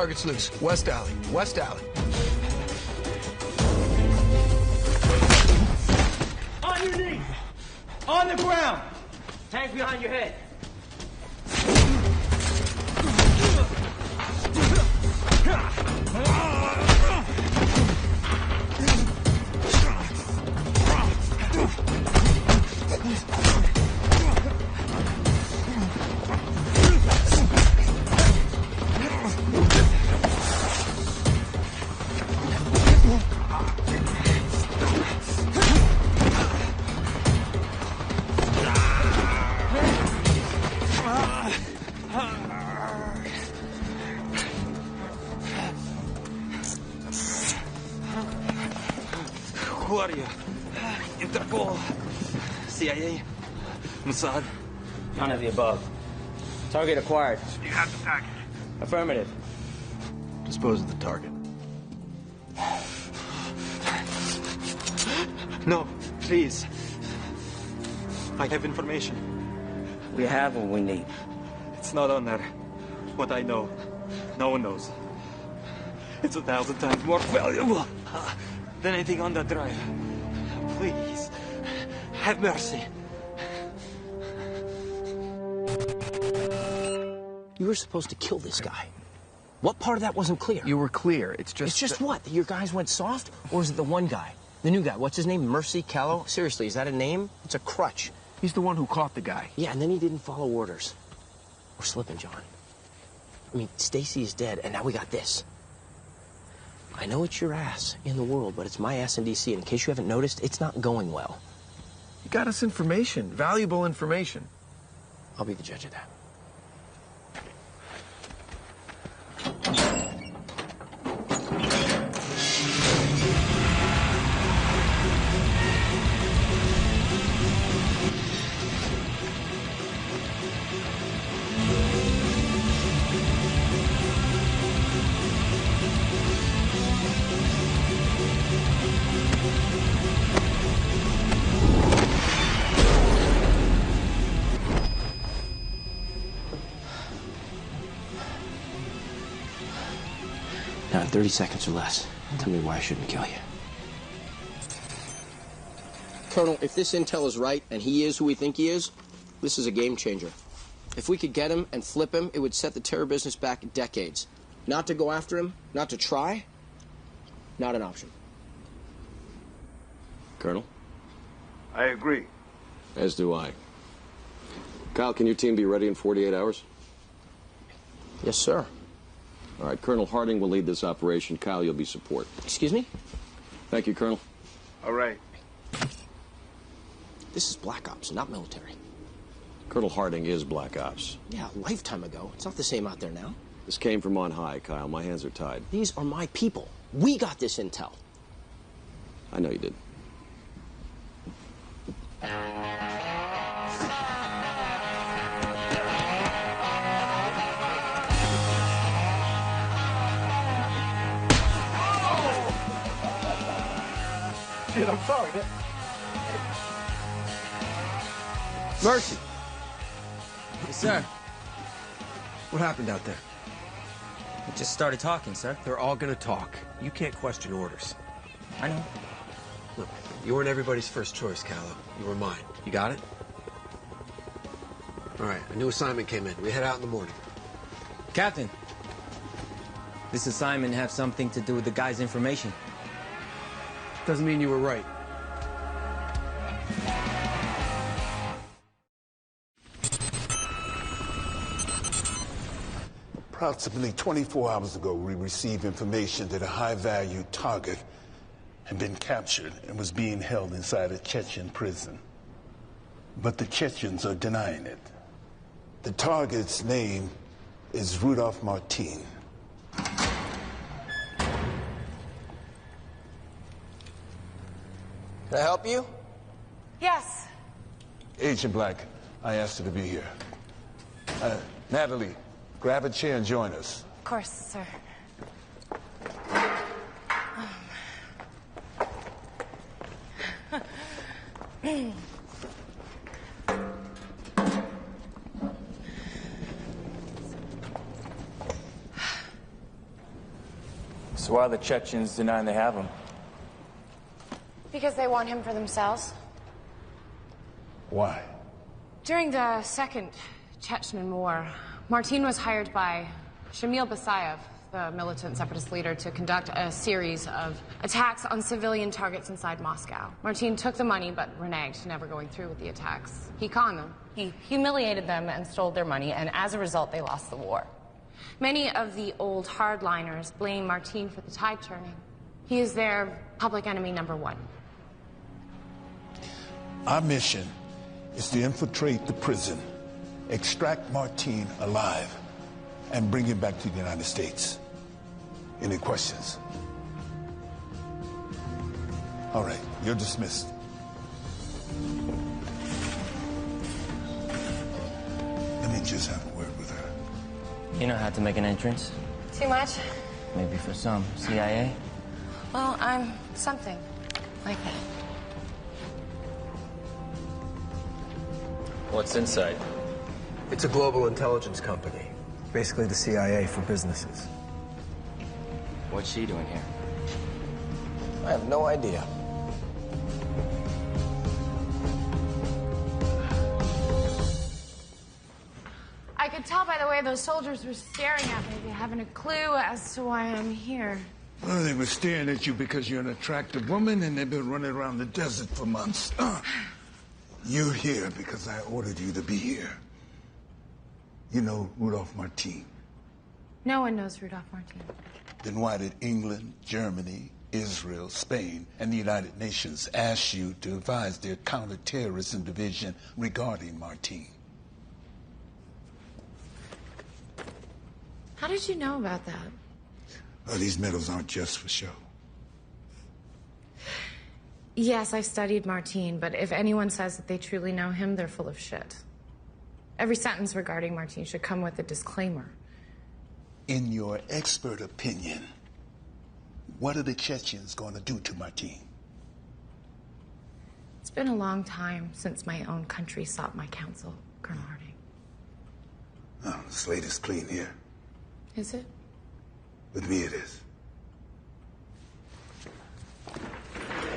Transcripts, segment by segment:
Target's loose. West alley. West alley. On your knees! On the ground! Hands behind your head. Who are you? Interpol? CIA? Mossad? None of the above. Target acquired. You have the package. Affirmative. Dispose of the target. No, please. I have information. We have what we need. It's not on there. What I know, no one knows. It's 1,000 times more valuable than anything on that drive. Please, have mercy. You were supposed to kill this guy. What part of that wasn't clear? You were clear. It's just... It's just what? That your guys went soft? Or is it the one guy? The new guy. What's his name? Mercy Callow? Seriously, is that a name? It's a crutch. He's the one who caught the guy. Yeah, and then he didn't follow orders. We're slipping, John. I mean, Stacy is dead, and now we got this. I know it's your ass in the world, but it's my ass in D.C., and in case you haven't noticed, it's not going well. You got us information. Valuable information. I'll be the judge of that. Now, in 30 seconds or less, tell me why I shouldn't kill you. Colonel, if this intel is right, and he is who we think he is, this is a game changer. If we could get him and flip him, it would set the terror business back decades. Not to go after him, not to try, not an option. Colonel? I agree. As do I. Kyle, can your team be ready in 48 hours? Yes, sir. All right, Colonel Harding will lead this operation. Kyle, you'll be support. Excuse me? Thank you, Colonel. All right. This is Black Ops, not military. Colonel Harding is Black Ops. Yeah, a lifetime ago. It's not the same out there now. This came from on high, Kyle. My hands are tied. These are my people. We got this intel. I know you did. Shit, I'm sorry, man. Mercy. Yes, sir. What happened out there? We just started talking, sir. They're all gonna talk. You can't question orders. I know. Look, you weren't everybody's first choice, Callow. You were mine. You got it? All right, a new assignment came in. We head out in the morning. Captain, this assignment have something to do with the guy's information. Doesn't mean you were right. Approximately 24 hours ago, we received information that a high-value target had been captured and was being held inside a Chechen prison. But the Chechens are denying it. The target's name is Rudolph Martin. Can I help you? Yes. Agent Black, I asked her to be here. Natalie, grab a chair and join us. Of course, sir. So why are the Chechens denying they have him? Because they want him for themselves. Why? During the Second Chechen War, Martin was hired by Shamil Basayev, the militant separatist leader, to conduct a series of attacks on civilian targets inside Moscow. Martin took the money but reneged, never going through with the attacks. He conned them. He humiliated them and stole their money, and as a result, they lost the war. Many of the old hardliners blame Martin for the tide turning. He is their public enemy #1. Our mission is to infiltrate the prison, extract Martin alive, and bring him back to the United States. Any questions? All right, you're dismissed. Let me just have a word with her. You know how to make an entrance? Too much? Maybe for some. CIA? Well, I'm something like that. What's inside? It's a global intelligence company. Basically the CIA for businesses. What's she doing here? I have no idea. I could tell by the way those soldiers were staring at me. They haven't a clue as to why I'm here. Well, they were staring at you because you're an attractive woman and they've been running around the desert for months. You're here because I ordered you to be here. You know Rudolph Martin. No one knows Rudolph Martin. Then why did England, Germany, Israel, Spain, and the United Nations ask you to advise their counterterrorism division regarding Martin? How did you know about that? Well, these medals aren't just for show. Yes, I studied Martin, but if anyone says that they truly know him, they're full of shit. Every sentence regarding Martin should come with a disclaimer. In your expert opinion, what are the Chechens going to do to Martin? It's been a long time since my own country sought my counsel, Colonel Harding. Oh, the slate is clean here. Is it? With me it is.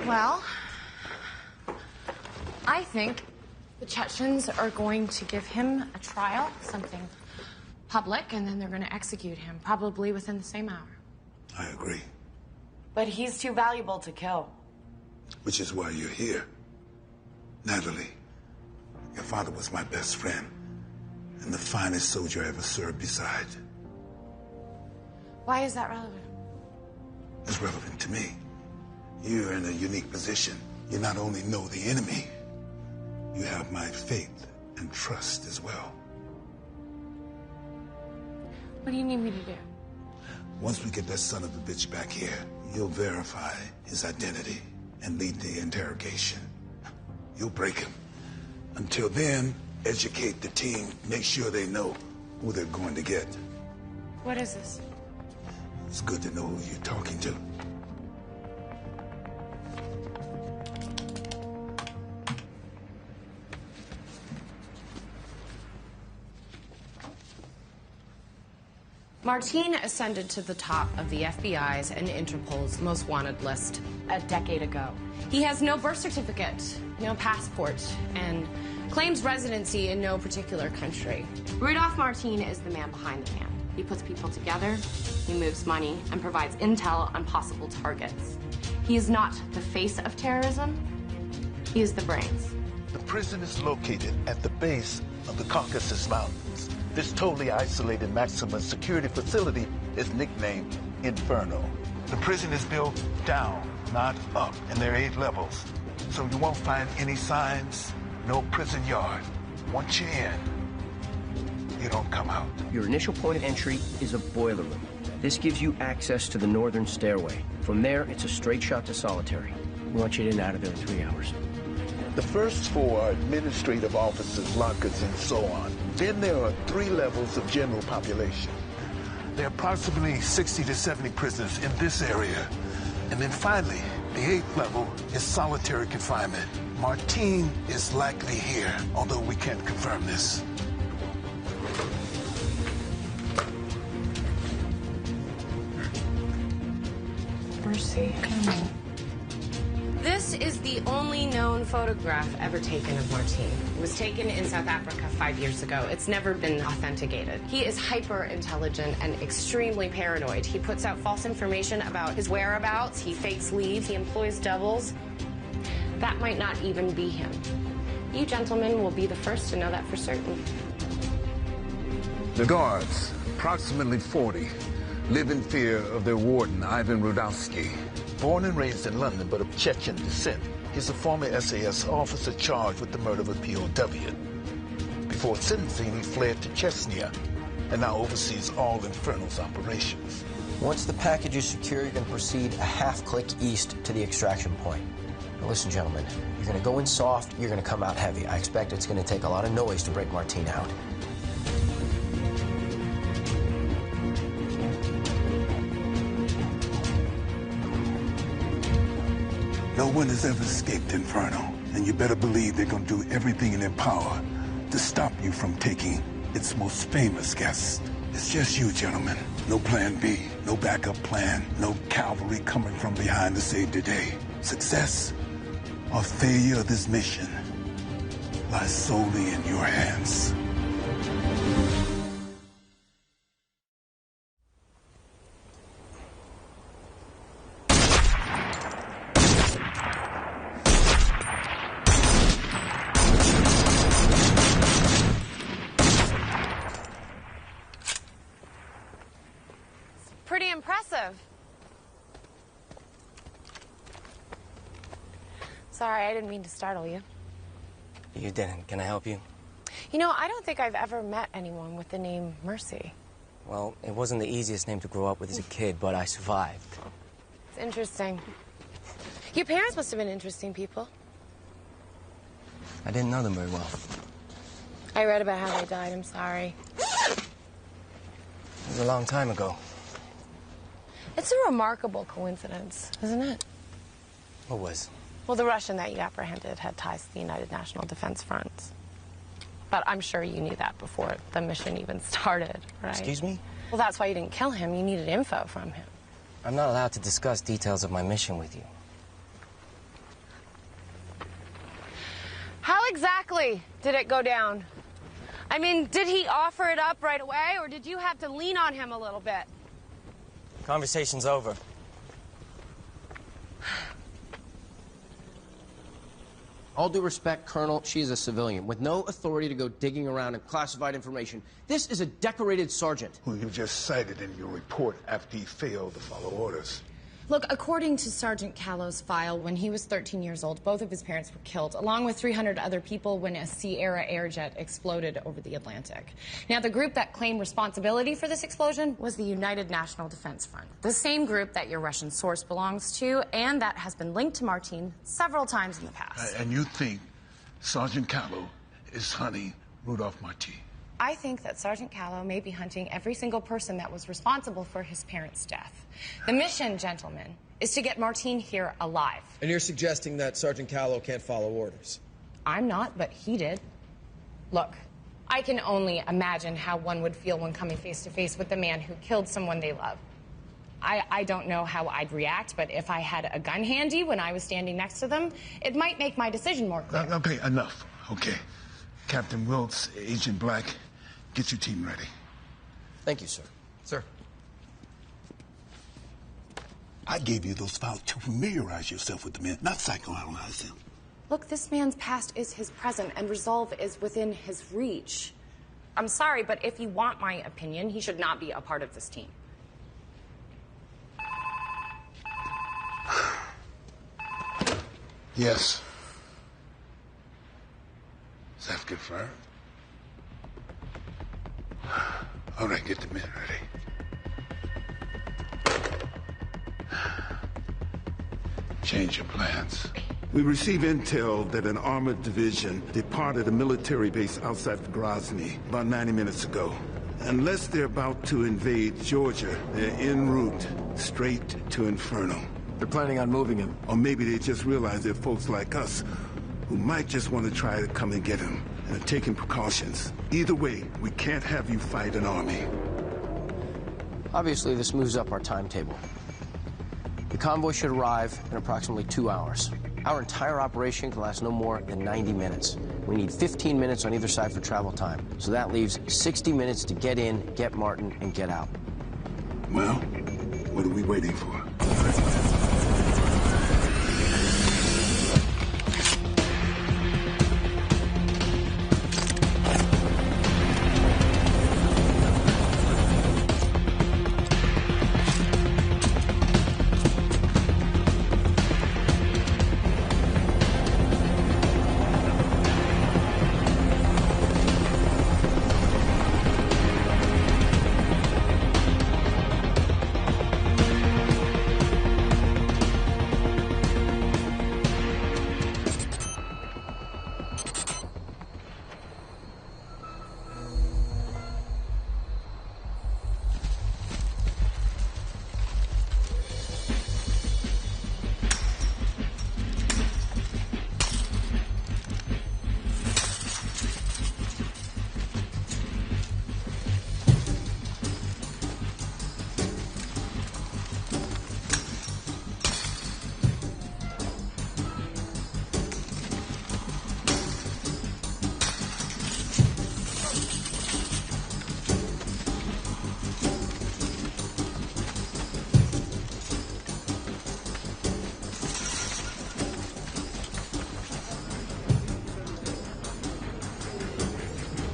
Well, I think the Chechens are going to give him a trial, something public, and then they're going to execute him, probably within the same hour. I agree. But he's too valuable to kill. Which is why you're here. Natalie, your father was my best friend and the finest soldier I ever served beside. Why is that relevant? It's relevant to me. You're in a unique position. You not only know the enemy, you have my faith and trust as well. What do you need me to do? Once we get that son of a bitch back here, you'll verify his identity and lead the interrogation. You'll break him. Until then, educate the team. Make sure they know who they're going to get. What is this? It's good to know who you're talking to. Martin ascended to the top of the FBI's and Interpol's most wanted list a decade ago. He has no birth certificate, no passport, and claims residency in no particular country. Rudolph Martin is the man behind the man. He puts people together, he moves money, and provides intel on possible targets. He is not the face of terrorism, he is the brains. The prison is located at the base of the Caucasus Mountains. This totally isolated maximum security facility is nicknamed Inferno. The prison is built down, not up, and there are 8 levels. So you won't find any signs, no prison yard. Once you're in, you don't come out. Your initial point of entry is a boiler room. This gives you access to the northern stairway. From there, it's a straight shot to solitary. We want you in and out of there in 3 hours. The first 4 are administrative offices, lockers, and so on. Then there are 3 levels of general population. There are approximately 60 to 70 prisoners in this area. And then finally, the 8th level is solitary confinement. Martin is likely here, although we can't confirm this. Mercy. This is the only known photograph ever taken of Martin. It was taken in South Africa 5 years ago. It's never been authenticated. He is hyper-intelligent and extremely paranoid. He puts out false information about his whereabouts. He fakes leads. He employs doubles. That might not even be him. You gentlemen will be the first to know that for certain. The guards, approximately 40, live in fear of their warden, Ivan Rudowski. Born and raised in London, but of Chechen descent, he's a former SAS officer charged with the murder of a POW. Before sentencing, he fled to Chechnya and now oversees all Inferno's operations. Once the package is secure, you're going to proceed a half-click east to the extraction point. Now listen, gentlemen, you're going to go in soft, you're going to come out heavy. I expect it's going to take a lot of noise to break Martin out. No one has ever escaped Inferno, and you better believe they're going to do everything in their power to stop you from taking its most famous guest. It's just you, gentlemen. No plan B, no backup plan, no cavalry coming from behind to save the day. Success or failure of this mission lies solely in your hands. Pretty impressive. Sorry, I didn't mean to startle you. You didn't. Can I help you? You know, I don't think I've ever met anyone with the name Mercy. Well, it wasn't the easiest name to grow up with as a kid, but I survived. It's interesting. Your parents must have been interesting people. I didn't know them very well. I read about how they died. I'm sorry. It was a long time ago. It's a remarkable coincidence, isn't it? What was? Well, the Russian that you apprehended had ties to the United National Defense Front. But I'm sure you knew that before the mission even started, right? Excuse me? Well, that's why you didn't kill him. You needed info from him. I'm not allowed to discuss details of my mission with you. How exactly did it go down? I mean, did he offer it up right away, or did you have to lean on him a little bit? Conversation's over. All due respect, Colonel, she's a civilian with no authority to go digging around in classified information. This is a decorated sergeant. Who you just cited in your report after he failed to follow orders. Look, according to Sergeant Callow's file, when he was 13 years old, both of his parents were killed, along with 300 other people when a Sierra Airjet exploded over the Atlantic. Now, the group that claimed responsibility for this explosion was the United National Defense Front, the same group that your Russian source belongs to and that has been linked to Martin several times in the past. And you think Sergeant Callow is hunting Rudolph Martin? I think that Sergeant Callow may be hunting every single person that was responsible for his parents' death. The mission, gentlemen, is to get Martin here alive. And you're suggesting that Sergeant Callow can't follow orders? I'm not, but he did. Look, I can only imagine how one would feel when coming face to face with the man who killed someone they love. I don't know how I'd react, but if I had a gun handy when I was standing next to them, it might make my decision more clear. Okay, enough. Okay. Captain Wilkes, Agent Black, get your team ready. Thank you, sir. Sir. I gave you those files to familiarize yourself with the men, not psychoanalyze them. Look, this man's past is his present, and resolve is within his reach. I'm sorry, but if you want my opinion, he should not be a part of this team. Yes. Is that confirmed? All right, get the men ready. Change your plans. We receive intel that an armored division departed a military base outside of Grozny about 90 minutes ago. Unless they're about to invade Georgia, they're en route straight to Inferno. They're planning on moving him. Or maybe they just realize they're folks like us who might just want to try to come and get him and are taking precautions. Either way, we can't have you fight an army. Obviously, this moves up our timetable. The convoy should arrive in approximately 2 hours. Our entire operation can last no more than 90 minutes. We need 15 minutes on either side for travel time. So that leaves 60 minutes to get in, get Martin, and get out. Well, what are we waiting for?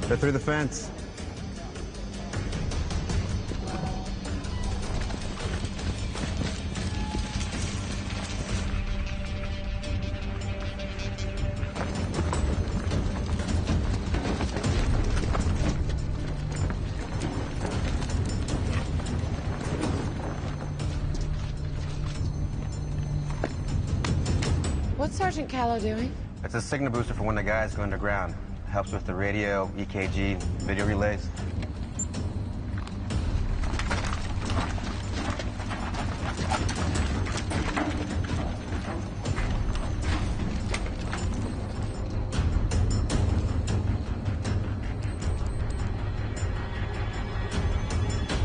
They're through the fence. What's Sergeant Callow doing? It's a signal booster for when the guys go underground. Helps with the radio, EKG, video relays.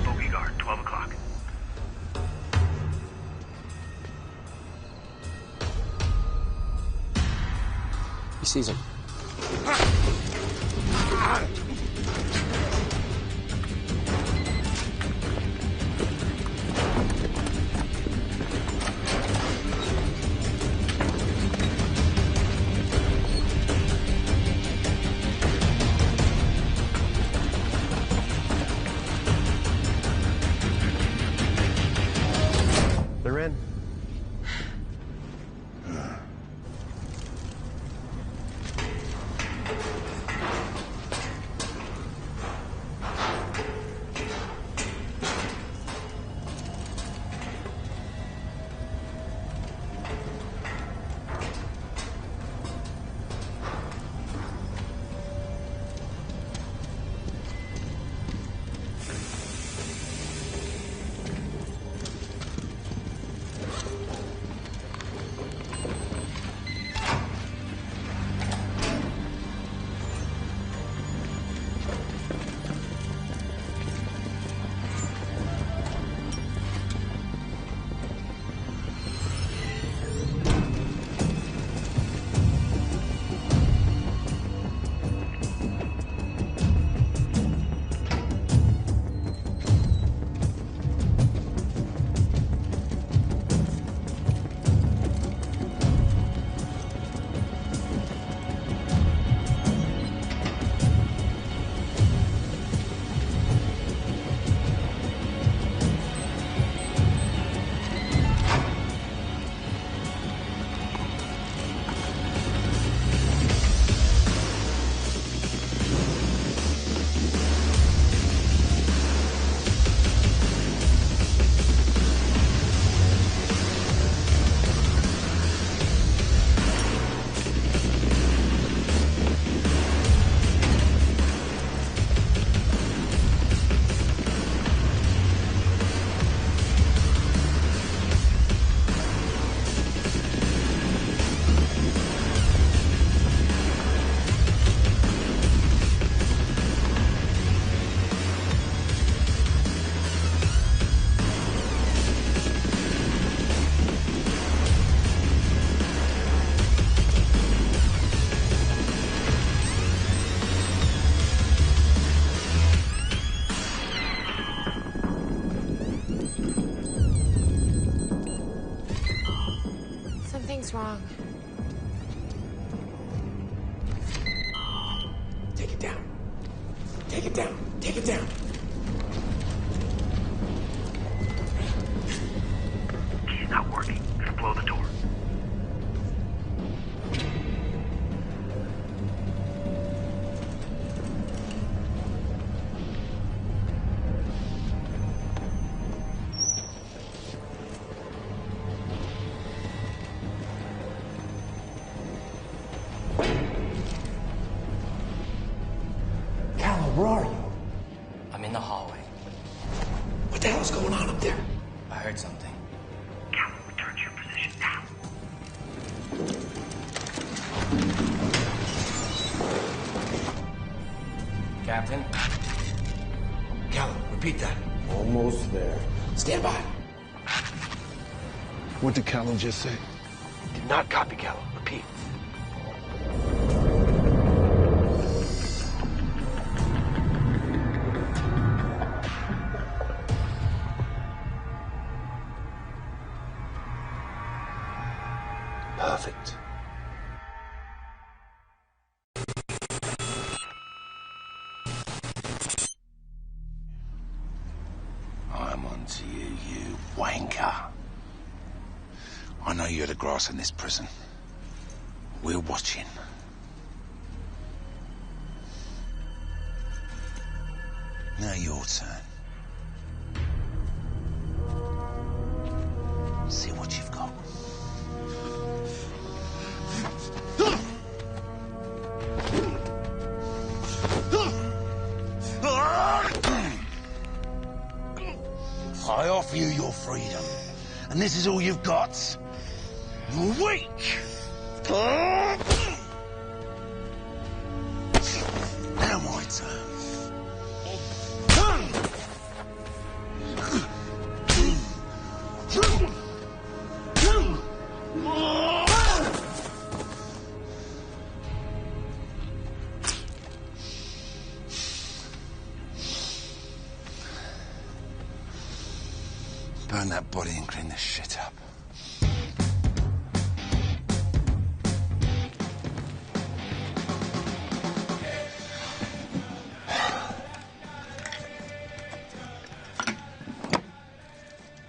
Bogey guard, 12 o'clock. He sees him. They're in. Take it down. Take it down. Key's not working. Gotta blow the door. Where are you? I'm in the hallway. What the hell's going on up there? I heard something. Cal, return to your position now. Captain? Callum, repeat that. Almost there. Stand by. What did Callum just say? Do not copy, Callum. Repeat. Perfect. I'm on to you, you wanker. I know you're the grass in this prison. We're watching. Now your turn. See what you've got. I offer you your freedom, and this is all you've got. You're weak. Now my turn. Burn that body and clean this shit up.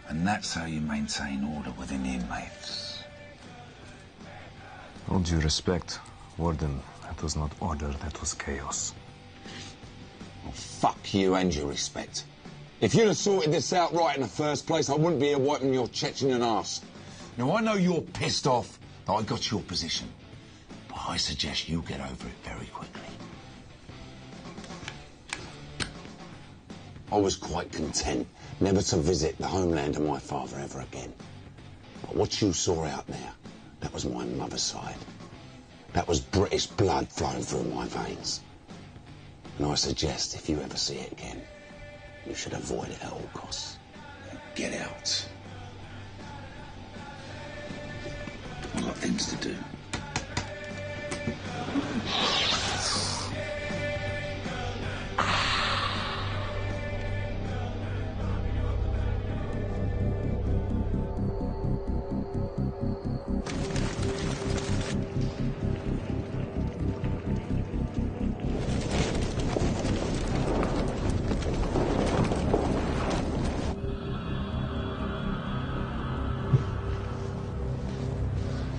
And that's how you maintain order within the inmates. All due respect, Warden, that was not order, that was chaos. Well, fuck you and your respect. If you'd have sorted this out right in the first place, I wouldn't be here wiping your Chechen ass. Now, I know you're pissed off that I got your position, but I suggest you get over it very quickly. I was quite content never to visit the homeland of my father ever again. But what you saw out there, that was my mother's side. That was British blood flowing through my veins. And I suggest if you ever see it again, you should avoid it at all costs. Get out. I've got things to do.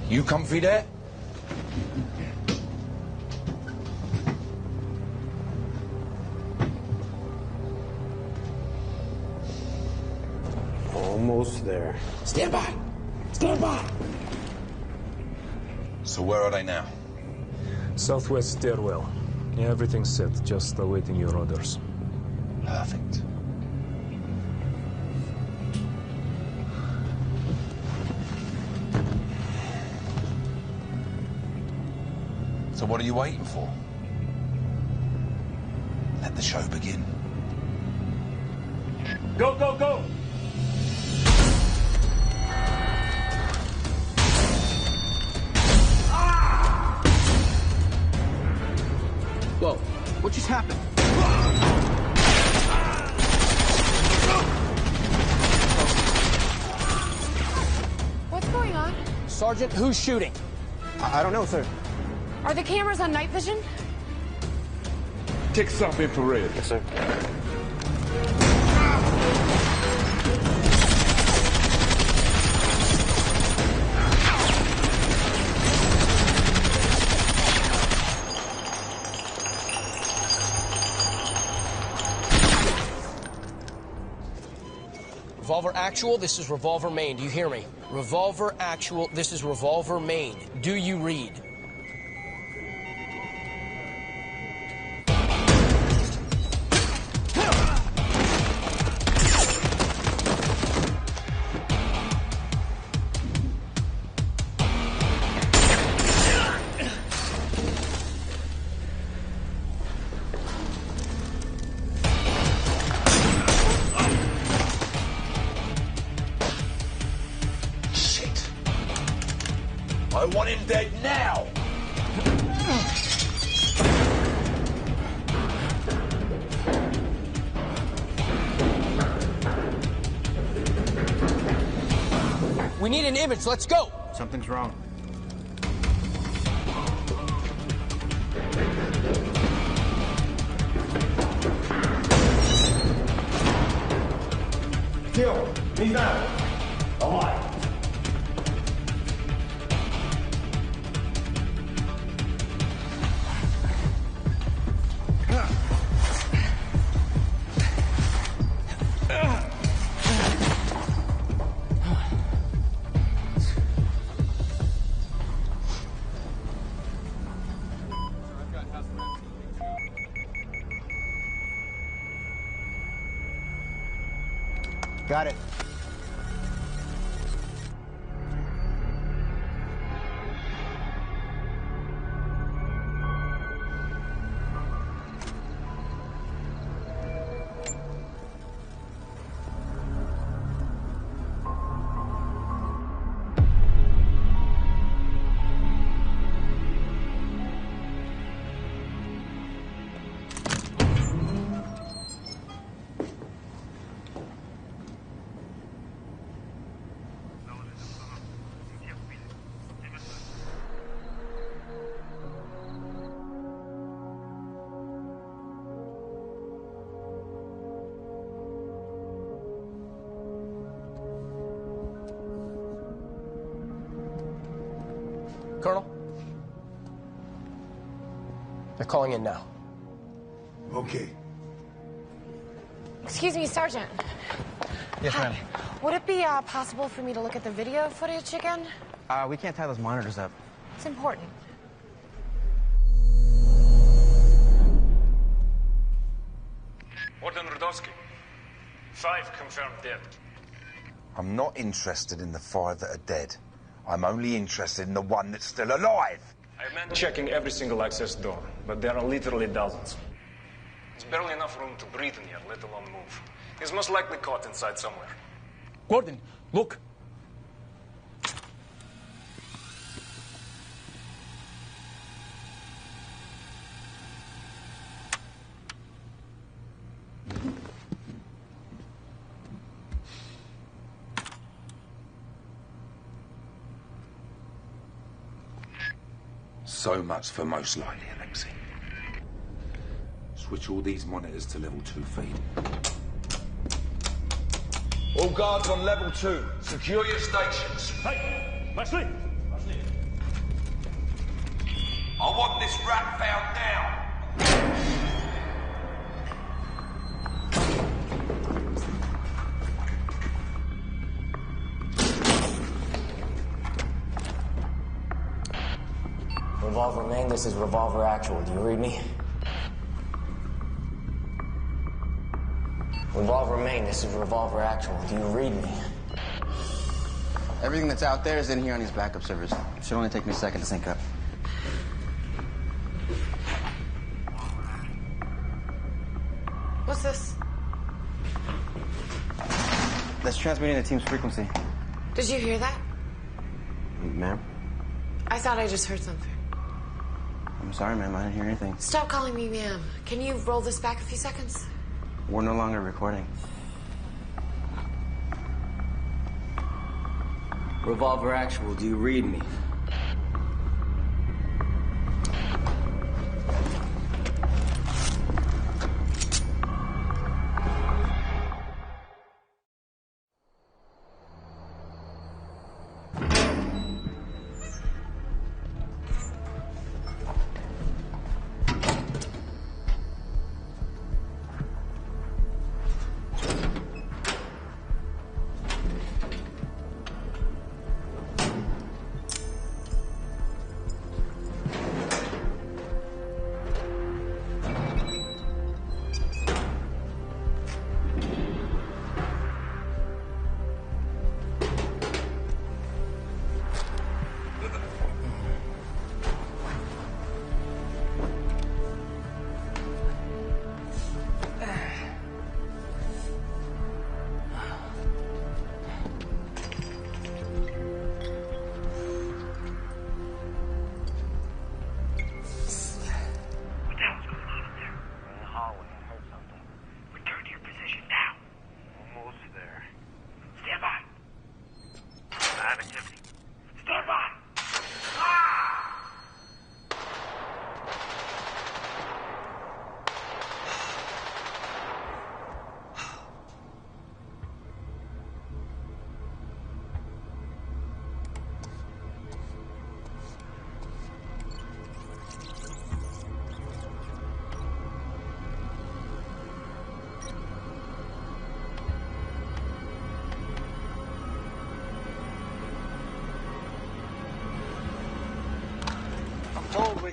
You comfy there? Almost there. Stand by. Stand by. So where are they now? Southwest stairwell. Yeah, everything's set, just awaiting your orders. Perfect. So what are you waiting for? Let the show begin. Go, go, go! Whoa, what just happened? What's going on? Sergeant, who's shooting? I don't know, sir. Are the cameras on night vision? Take some infrared. Yes, sir. Revolver Actual, this is Revolver Main. Do you hear me? Revolver Actual, this is Revolver Main. Do you read? I want him dead now! We need an image, let's go! Something's wrong. Kill. He's not alive. Got it. Colonel? They're calling in now. Okay. Excuse me, Sergeant. Yes, ma'am. Would it be possible for me to look at the video footage again? We can't tie those monitors up. It's important. Warden Rudowski. 5 confirmed dead. I'm not interested in the 5 that are dead. I'm only interested in the one that's still alive. I am checking every single access door, but there are literally dozens. There's barely enough room to breathe in here, let alone move. He's most likely caught inside somewhere. Gordon, look. So much for most likely, Alexei. Switch all these monitors to level 2 feed. All guards on level 2. Secure your stations. Hey, Leslie. I want this rat found now. Revolver Main, this is Revolver Actual. Do you read me? Revolver Main, this is Revolver Actual. Do you read me? Everything that's out there is in here on these backup servers. Should only take me a second to sync up. What's this? That's transmitting the team's frequency. Did you hear that? Ma'am? I thought I just heard something. I'm sorry, ma'am. I didn't hear anything. Stop calling me ma'am. Can you roll this back a few seconds? We're no longer recording. Revolver Actual, do you read me?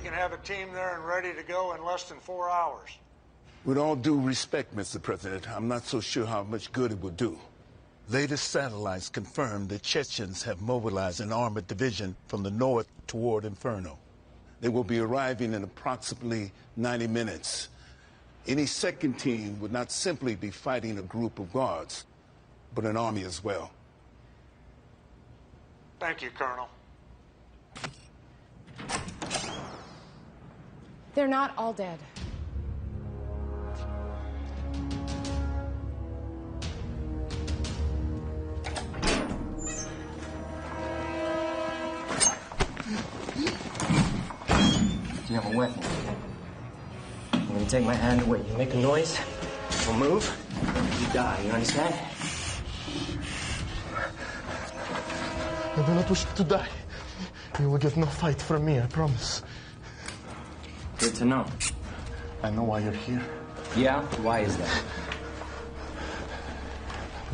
can have a team there and ready to go in less than 4 hours. With all due respect, Mr. President, I'm not so sure how much good it will do. Latest satellites confirm the Chechens have mobilized an armored division from the north toward Inferno. They will be arriving in approximately 90 minutes. Any second team would not simply be fighting a group of guards, but an army as well. Thank you, Colonel. They're not all dead. Do you have a weapon? I'm gonna take my hand away. You make a noise, don't move, you die, you understand? I do not wish to die. You will get no fight from me, I promise. Good to know. I know why you're here. Yeah? Why is that?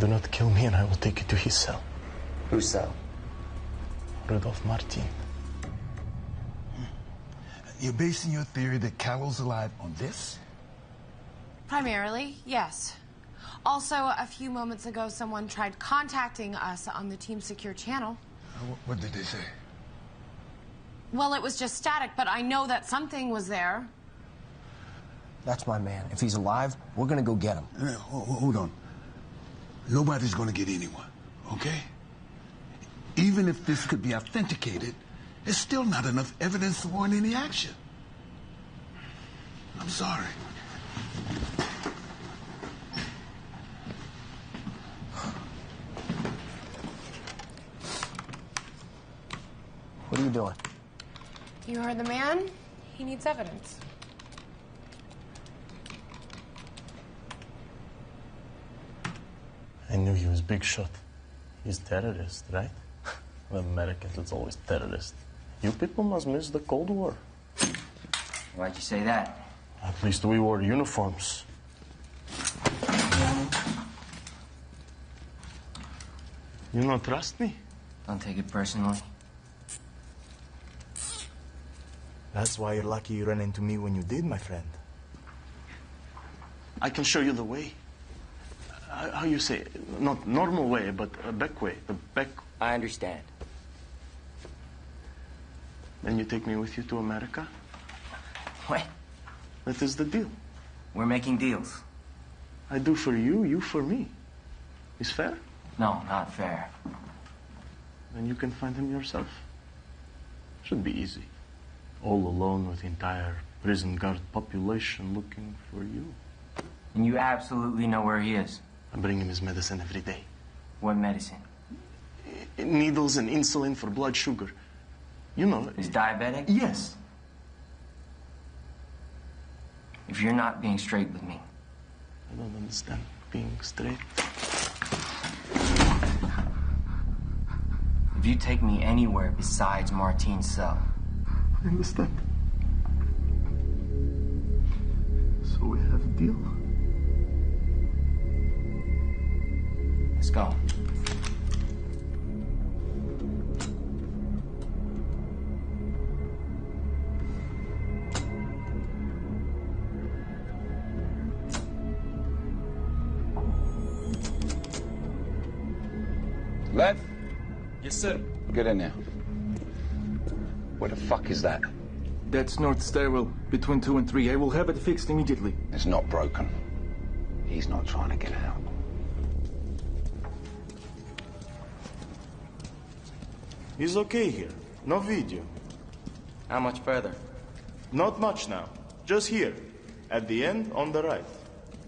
Do not kill me and I will take you to his cell. Whose cell? Rudolph Martin. You're basing your theory that Callow's alive on this? Primarily, yes. Also, a few moments ago, someone tried contacting us on the Team Secure channel. What did they say? Well, it was just static, but I know that something was there. That's my man. If he's alive, we're gonna go get him. Hold on. Nobody's gonna get anyone, okay? Even if this could be authenticated, there's still not enough evidence to warrant any action. I'm sorry. What are you doing? You heard the man? He needs evidence. I knew he was big shot. He's terrorist, right? America is always terrorist. You people must miss the Cold War. Why'd you say that? At least we wore uniforms. You don't trust me? Don't take it personally. That's why you're lucky you ran into me when you did, my friend. I can show you the way. How you say it? Not normal way, but a back way. The back. I understand. Then you take me with you to America? What? That is the deal. We're making deals. I do for you, you for me. Is fair? No, not fair. Then you can find him yourself. Should be easy. All alone with the entire prison guard population looking for you. And you absolutely know where he is? I bring him his medicine every day. What medicine? Needles and insulin for blood sugar. You know. He's diabetic? Yes. If you're not being straight with me. I don't understand being straight. If you take me anywhere besides Martin's cell. I understand. So we have a deal? Let's go. Lev? Yes, sir. Get in there. Where the fuck is that? That's north stairwell, between 2 and 3. I will have it fixed immediately. It's not broken. He's not trying to get out. He's okay here. No video. How much further? Not much now. Just here. At the end, on the right.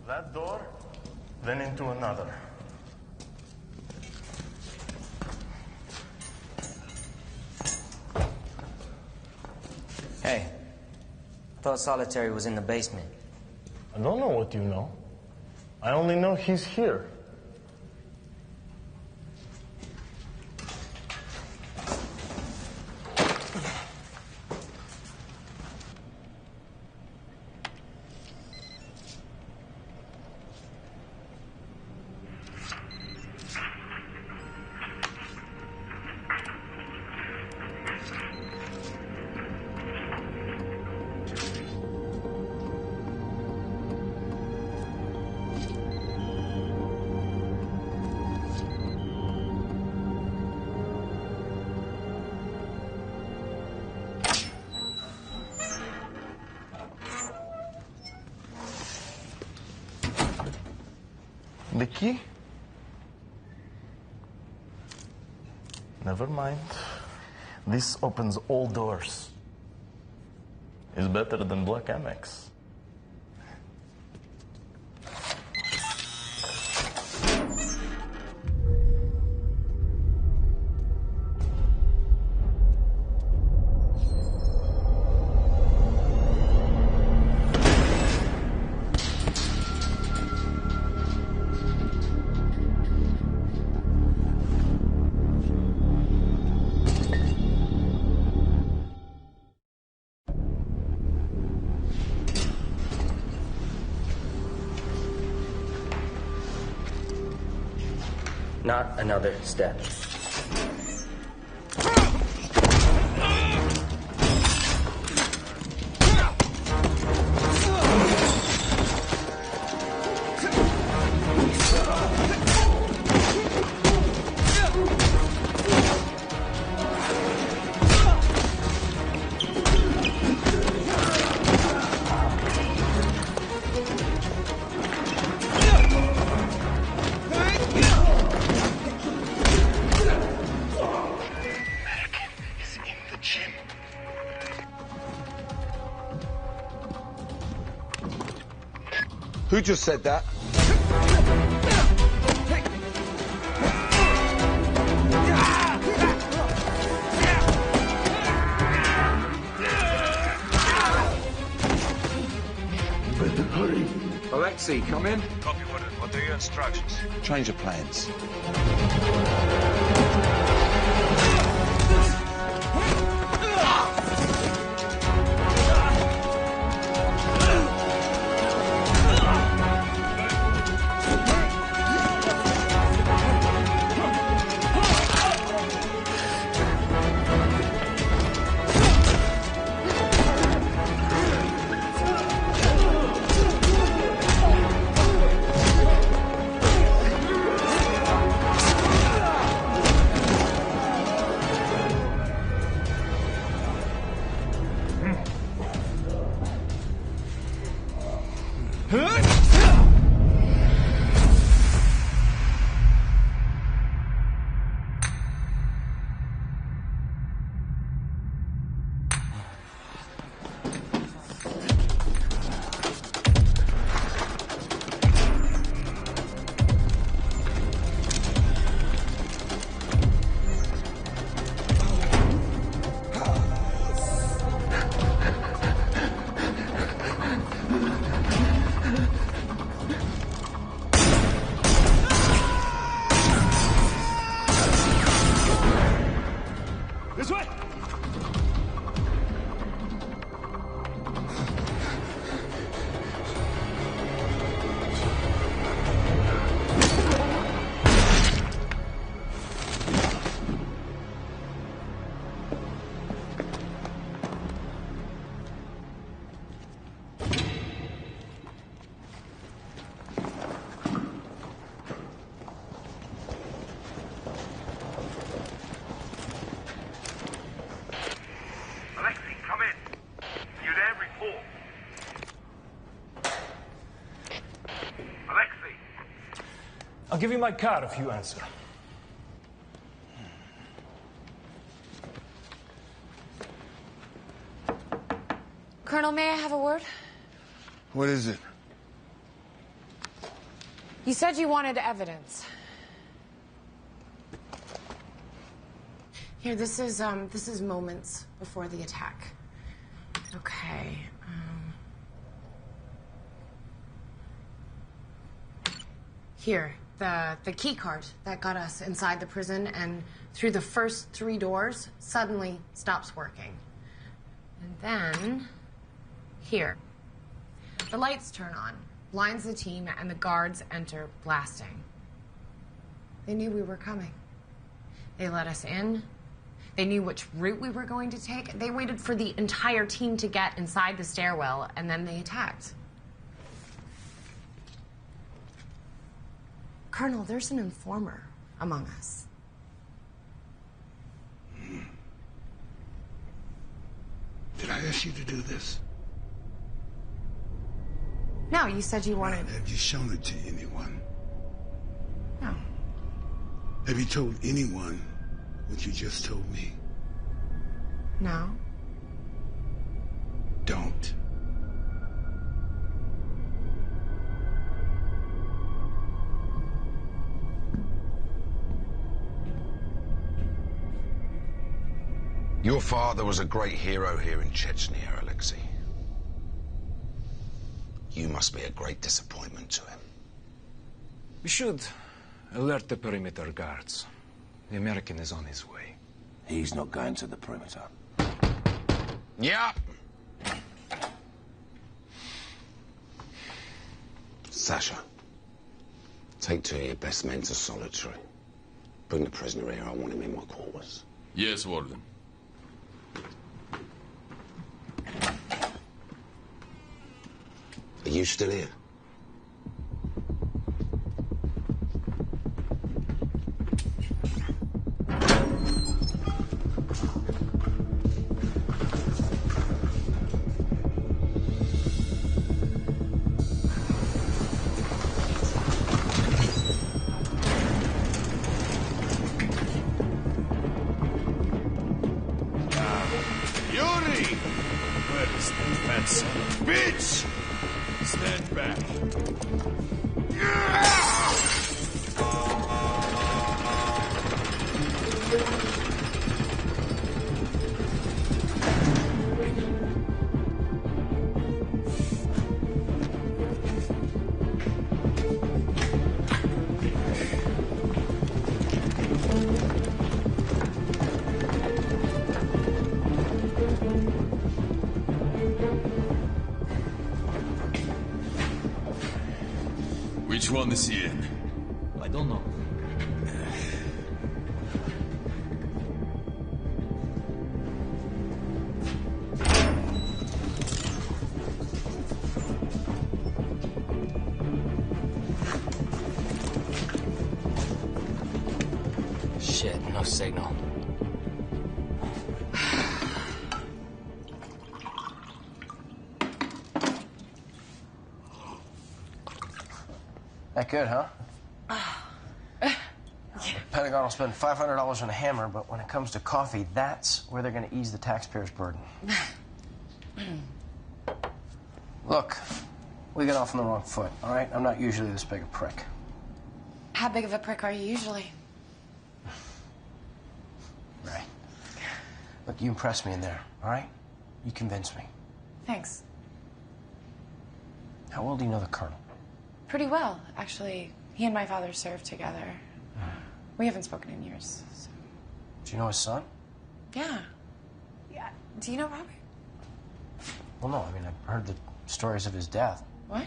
That door, then into another. Hey, I thought solitary was in the basement. I don't know what you know. I only know he's here. The key? Never mind. This opens all doors. It's better than Black MX. Not another step. Who just said that? Hurry. Alexei, come in. Copy, what are your instructions? Change of plans. This way! I'll give you my card if you answer. Colonel, may I have a word? What is it? You said you wanted evidence. Here, this is moments before the attack. Okay. Here, the key card that got us inside the prison and through the first 3 doors suddenly stops working. And then, here, the lights turn on, blinds the team, and the guards enter blasting. They knew we were coming. They let us in. They knew which route we were going to take. They waited for the entire team to get inside the stairwell, and then they attacked. Colonel, there's an informer among us. Did I ask you to do this? No, you said you wanted... Have you shown it to anyone? Have you told anyone what you just told me? No. Don't. Your father was a great hero here in Chechnya, Alexei. You must be a great disappointment to him. We should alert the perimeter guards. The American is on his way. He's not going to the perimeter. Yeah. Sasha, take 2 of your best men to solitary. Bring the prisoner here. I want him in my quarters. Yes, Warden. Are you still here? Yuri! Where is that fat son of a bitch? Stand back. Which one is he in? I don't know. Shit, no signal. That good, huh? Pentagon will spend $500 on a hammer, but when it comes to coffee, that's where they're going to ease the taxpayers' burden. Look, we got off on the wrong foot, all right? I'm not usually this big a prick. How big of a prick are you usually? Right. Look, you impressed me in there, all right? You convinced me. Thanks. How well do you know the Colonel? Pretty well, actually. He and my father served together. We haven't spoken in years. So. Do you know his son? Yeah. Yeah. Do you know Robert? Well, no. I mean, I've heard the stories of his death. What?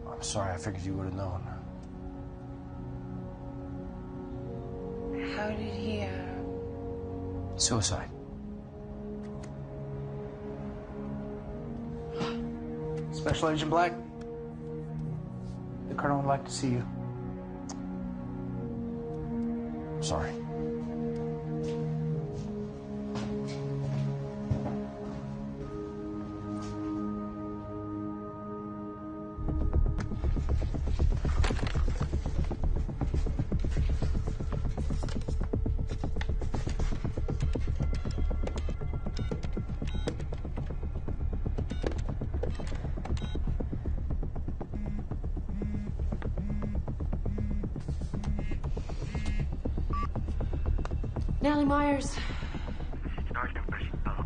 I'm sorry. I figured you would have known. How did he, Suicide. Special Agent Black, the Colonel would like to see you. Sorry. Nellie Myers. Sergeant Briscoe.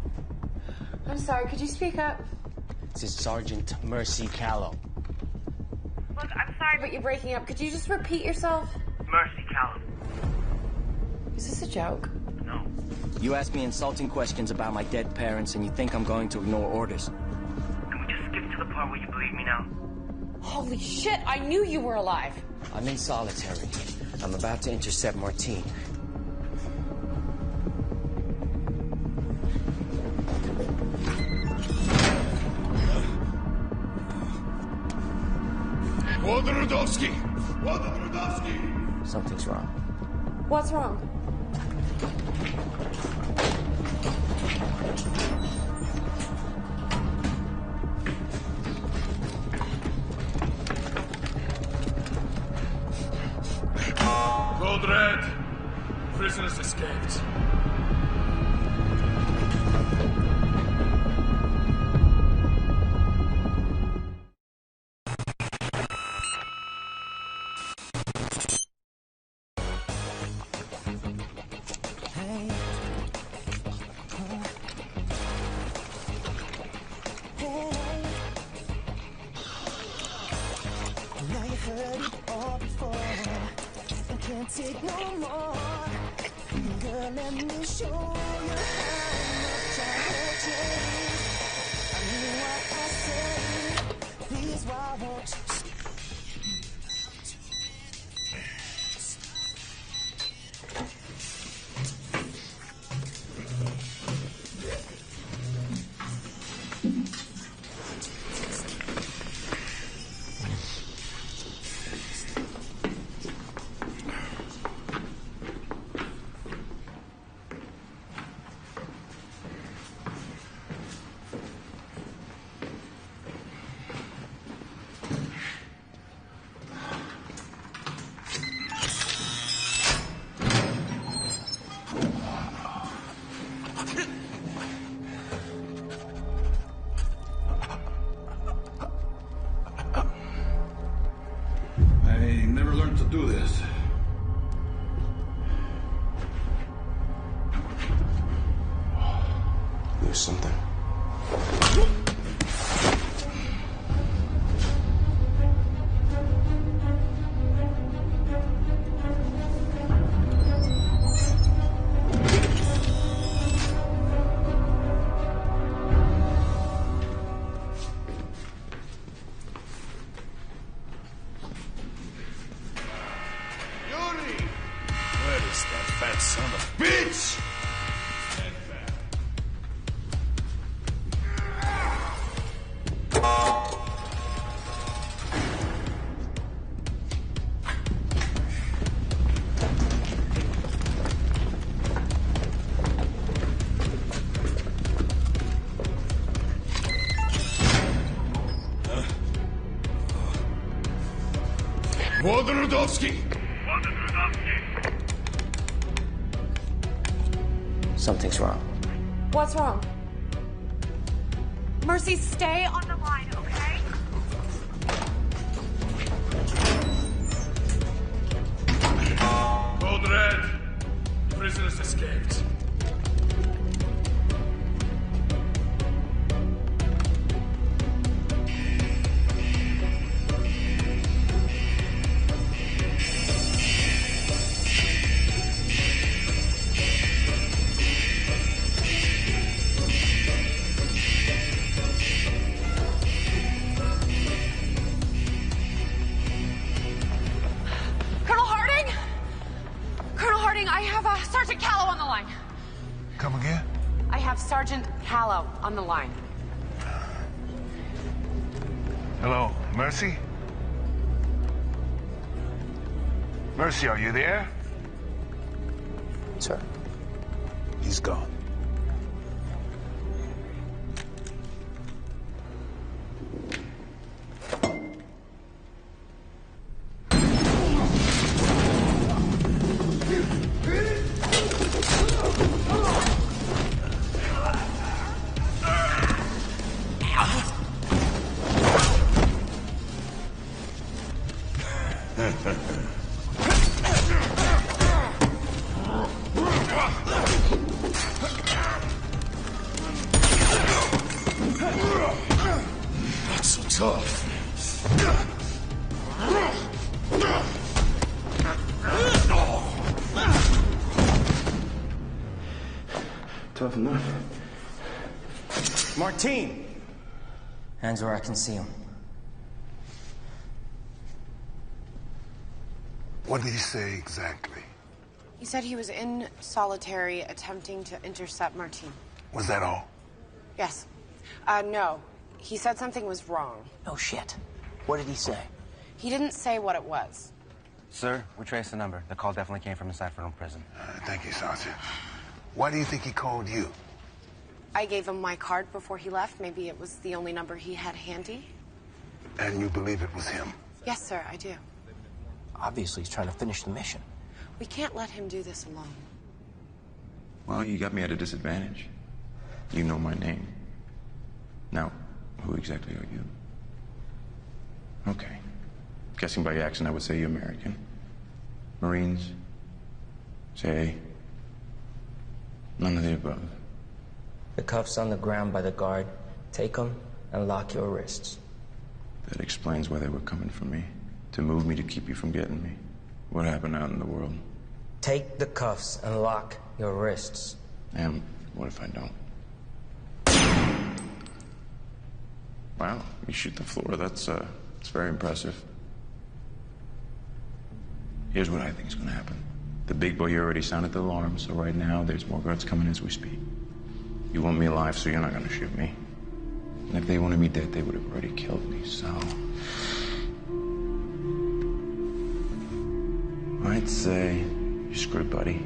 I'm sorry, could you speak up? This is Sergeant Mercy Callow. Look, I'm sorry, but you're breaking up. Could you just repeat yourself? Mercy Callum. Is this a joke? No. You ask me insulting questions about my dead parents, and you think I'm going to ignore orders. Can we just skip to the part where you believe me now? Holy shit, I knew you were alive. I'm in solitary. I'm about to intercept Martine. Wodorudowski! Wodorudowski! Something's wrong. What's wrong? Prisoners escaped. Take no more. Girl, let me show you how much I will change. I mean what I say. Please, why won't you? Do this. There's something. Son of a bitch! Wodorowski! Something's wrong. What's wrong? Mercy, stay on the line, okay? Code Red. Prisoners escaped. Sergeant Callow on the line. Come again? I have Sergeant Callow on the line. Hello, Mercy? Mercy, are you there? Sir. He's gone. Not so tough. Tough enough. Martine! Hands where I can see him. What did he say exactly? He said he was in solitary attempting to intercept Martine. Was that all? Yes. No. He said something was wrong. No shit. What did he say? He didn't say what it was. Sir, we traced the number. The call definitely came from inside Federal Prison. Thank you, Sergeant. Why do you think he called you? I gave him my card before he left. Maybe it was the only number he had handy. And you believe it was him? Yes, sir, I do. Obviously, he's trying to finish the mission. We can't let him do this alone. Well, you got me at a disadvantage. You know my name. Now, who exactly are you? Okay. Guessing by accent, I would say you're American. Marines? Say, none of the above. The cuffs on the ground by the guard. Take them and lock your wrists. That explains why they were coming for me. To move me to keep you from getting me. What happened out in the world? Take the cuffs and lock your wrists. And what if I don't? Wow, you shoot the floor. That's very impressive. Here's what I think is gonna happen. The big boy already sounded the alarm, so right now there's more guards coming as we speak. You want me alive, so you're not gonna shoot me. And if they wanted me dead, they would have already killed me, so... I'd say you're screwed, buddy.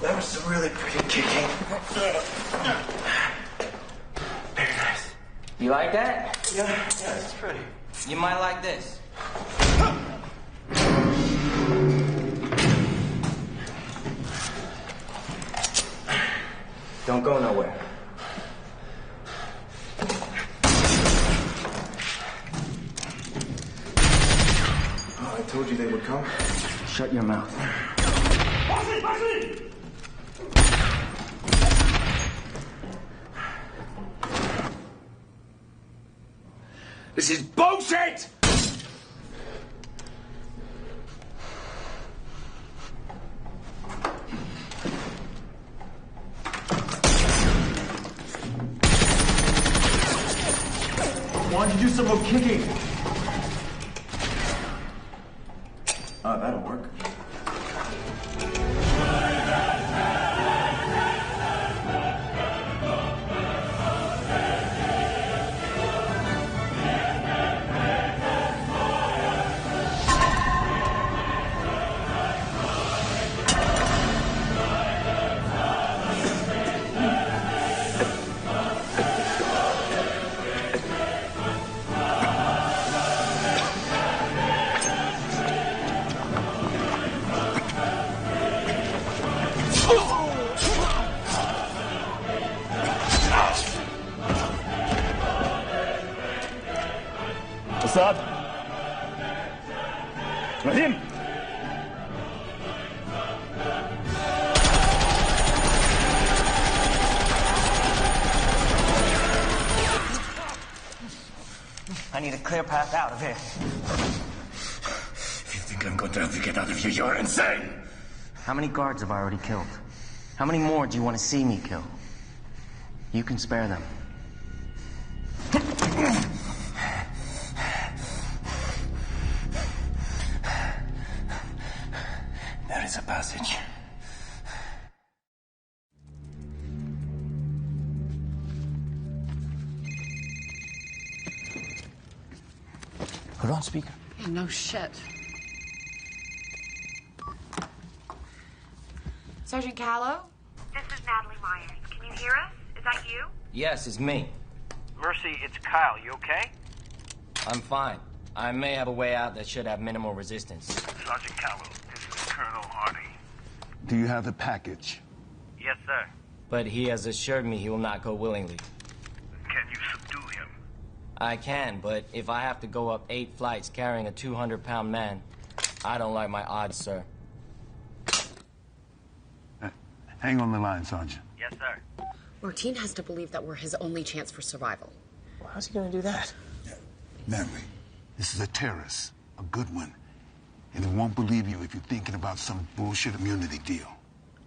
That was some really pretty kicking. Very nice. You like that? Yeah, it's pretty. You might like this. Don't go nowhere. Oh, I told you they would come. Shut your mouth. This is bullshit! Why don't you do some more kicking? That'll work. What's up? Rahim! I need a clear path out of here. If you think I'm going to help you get out of here, you're insane! How many guards have I already killed? How many more do you want to see me kill? You can spare them. There is a passage. Put on speaker. Yeah, no shit. Sergeant Callow? This is Natalie Myers. Can you hear us? Is that you? Yes, it's me. Mercy, it's Kyle. You okay? I'm fine. I may have a way out that should have minimal resistance. Sergeant Callow, this is Colonel Hardy. Do you have the package? Yes, sir. But he has assured me he will not go willingly. Can you subdue him? I can, but if I have to go up 8 flights carrying a 200-pound man, I don't like my odds, sir. Hang on the line, Sergeant. Yes, sir. Martin has to believe that we're his only chance for survival. Well, how's he gonna do that? Natalie, this is a terrorist, a good one. And he won't believe you if you're thinking about some bullshit immunity deal.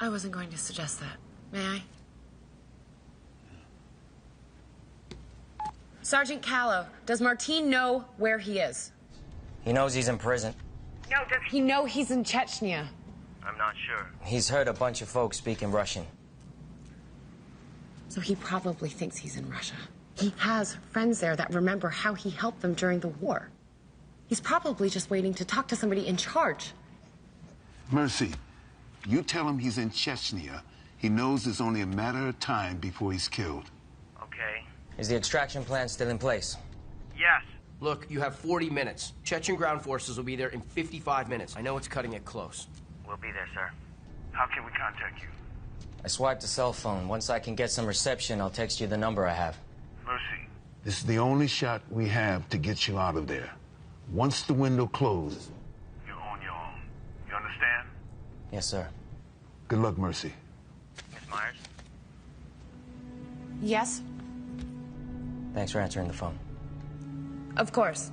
I wasn't going to suggest that. May I? Sergeant Callow, does Martin know where he is? He knows he's in prison. No, does he know he's in Chechnya? I'm not sure. He's heard a bunch of folks speaking Russian. So he probably thinks he's in Russia. He has friends there that remember how he helped them during the war. He's probably just waiting to talk to somebody in charge. Mercy, you tell him he's in Chechnya. He knows it's only a matter of time before he's killed. Okay. Is the extraction plan still in place? Yes. Look, you have 40 minutes. Chechen ground forces will be there in 55 minutes. I know it's cutting it close. We'll be there, sir. How can we contact you? I swiped a cell phone. Once I can get some reception, I'll text you the number I have. Mercy. This is the only shot we have to get you out of there. Once the window closes... You're on your own. You understand? Yes, sir. Good luck, Mercy. Miss Myers? Yes? Thanks for answering the phone. Of course.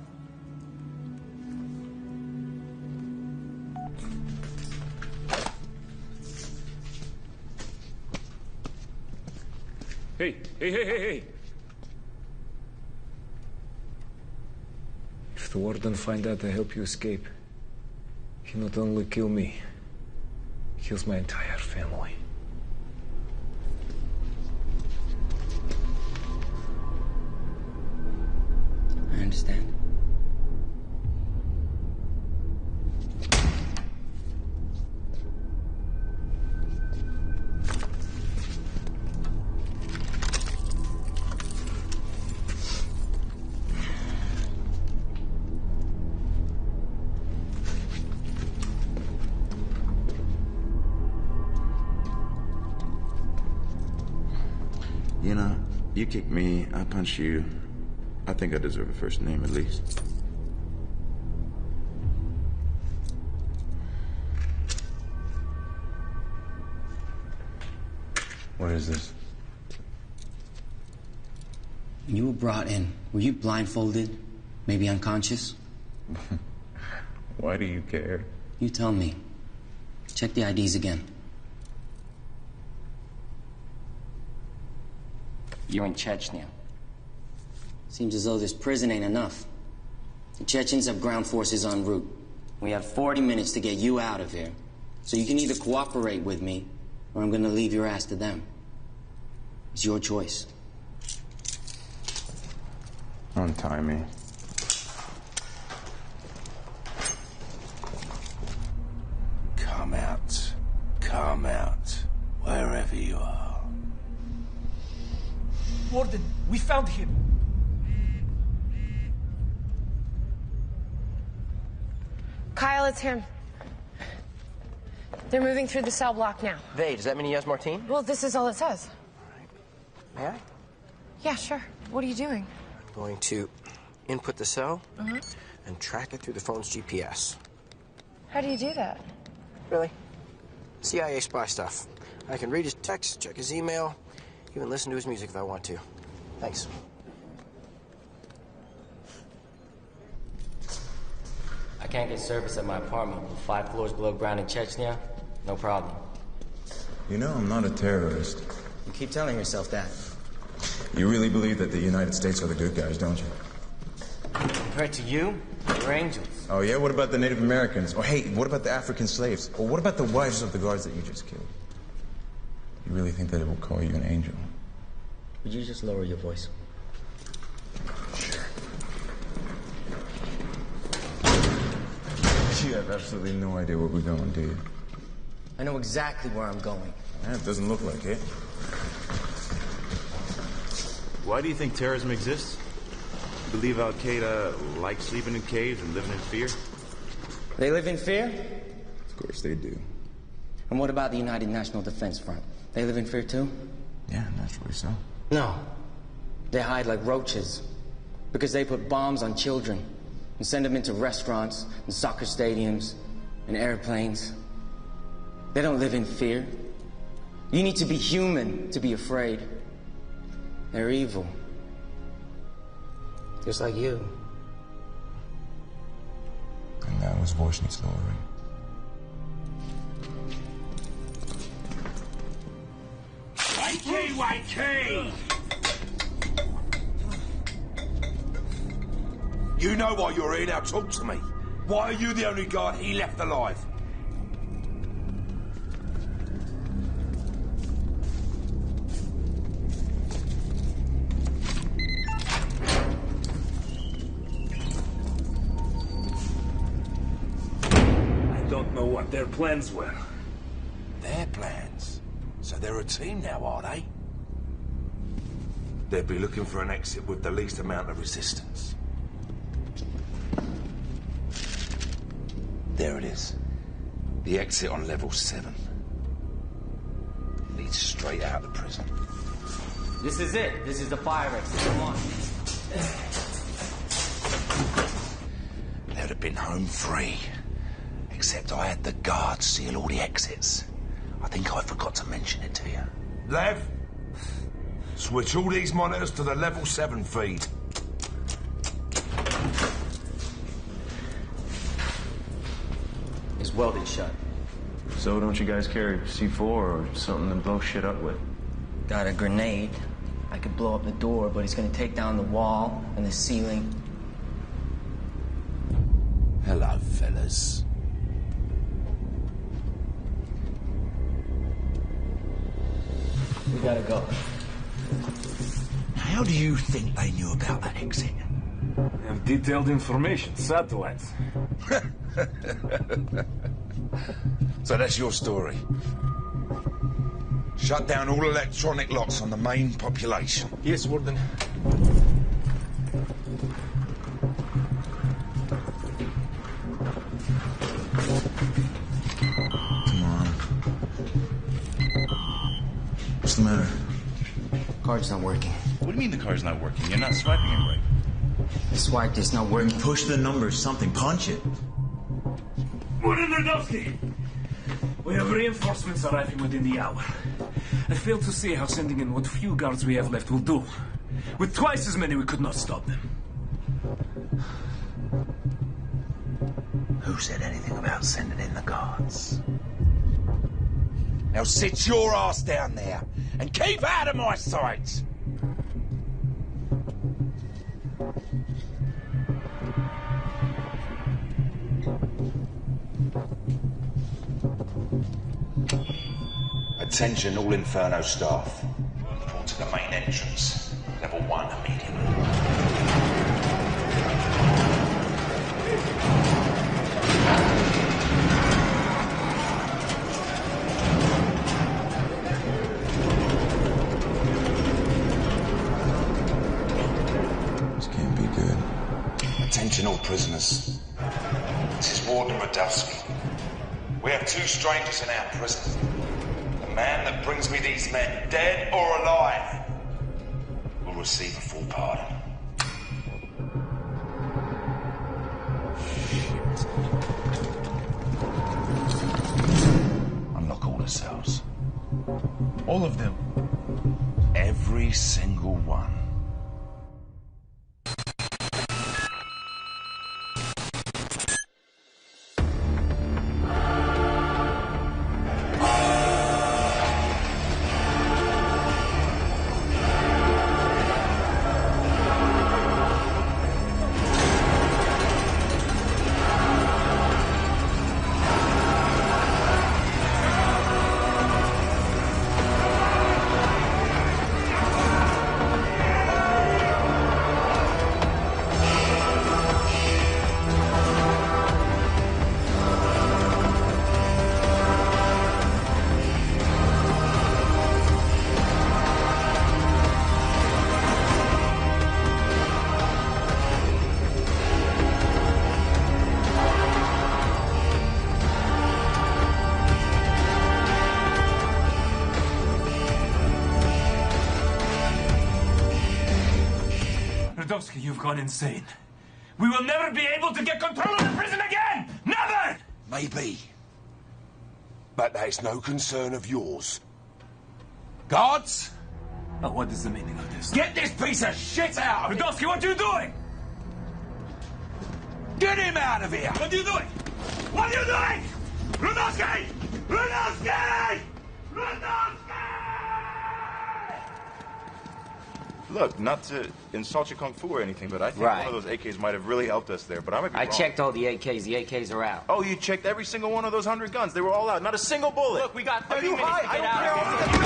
Hey. If the warden find out I help you escape, he not only kill me, kills my entire family. I understand. You know, you kick me, I punch you. I think I deserve a first name at least. What is this? When you were brought in, were you blindfolded? Maybe unconscious? Why do you care? You tell me. Check the IDs again. You're in Chechnya. Seems as though this prison ain't enough. The Chechens have ground forces en route. We have 40 minutes to get you out of here. So you can either cooperate with me, or I'm gonna leave your ass to them. It's your choice. Untie me. Come out, wherever you are. Warden, we found him. Kyle, it's him. They're moving through the cell block now. Does that mean he has Martin? Well, this is all it says. May I? Yeah, sure. What are you doing? I'm going to input the cell and track it through the phone's GPS. How do you do that? Really? CIA spy stuff. I can read his texts, check his email, even listen to his music if I want to. Thanks. I can't get service at my apartment. 5 floors below ground in Chechnya? No problem. You know, I'm not a terrorist. You keep telling yourself that. You really believe that the United States are the good guys, don't you? Compared to you, you're angels. Oh, yeah? What about the Native Americans? Or, hey, what about the African slaves? Or what about the wives of the guards that you just killed? You really think that it will call you an angel? Would you just lower your voice? Sure. You have absolutely no idea where we're going, do you? I know exactly where I'm going. Yeah, it doesn't look like it. Why do you think terrorism exists? You believe Al-Qaeda likes sleeping in caves and living in fear? They live in fear? Of course they do. And what about the United National Defense Front? They live in fear too? Yeah, naturally so. No. They hide like roaches. Because they put bombs on children and send them into restaurants and soccer stadiums and airplanes. They don't live in fear. You need to be human to be afraid. They're evil. Just like you. And now his voice needs lowering. Wakey! You know why you're here now. Talk to me. Why are you the only guard he left alive? I don't know what their plans were. Their plans? So they're a team now, are they? They'd be looking for an exit with the least amount of resistance. There it is. The exit on level 7. Leads straight out of the prison. This is it. This is the fire exit. Come on. They'd have been home free. Except I had the guards seal all the exits. I think I forgot to mention it to you. Lev, switch all these monitors to the level 7 feed. It's welded shut. So don't you guys carry C4 or something to blow shit up with? Got a grenade. I could blow up the door, but it's gonna take down the wall and the ceiling. Hello, fellas. We gotta go. How do you think they knew about that exit? They have detailed information, satellites. So that's your story. Shut down all electronic locks on the main population. Yes, Warden. Come on. What's the matter? Card's not working. What do you mean the card's not working? You're not swiping it right. The swipe is not working. Push the numbers, something. Punch it. Warden Radowski! We have reinforcements arriving within the hour. I fail to see how sending in what few guards we have left will do. With twice as many, we could not stop them. Who said anything about sending in the guards? Now sit your ass down there and keep out of my sight! Attention all Inferno staff. Report to the main entrance. Level 1 immediately. This can't be good. Attention all prisoners. This is Warden Radowski. We have 2 strangers in our prison. The man that brings me these men, dead or alive, will receive a full pardon. Shit. Unlock all the cells. All of them. Every single one. Radowski, you've gone insane. We will never be able to get control of the prison again! Never! Maybe. But that's no concern of yours. Guards? Oh, what is the meaning of this? Get this piece of shit out of here! Radowski, what are you doing? Get him out of here! What are you doing? What are you doing? Radowski! Radowski! Radowski! look, not to insult your kung fu or anything, but I think one of those AKs might have really helped us there, but I might be wrong. I checked all the AKs. The AKs are out. Oh, you checked every single one of those 100 guns. They were all out. Not a single bullet. Look, we got 30 Are you minutes high? to I get don't out care.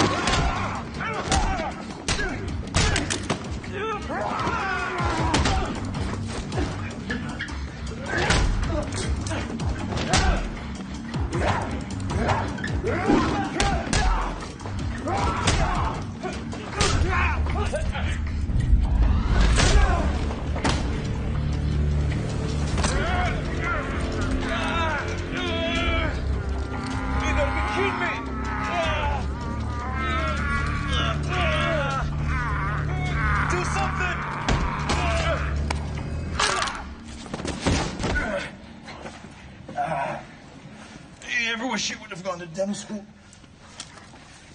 You ever wish you would have gone to dental school?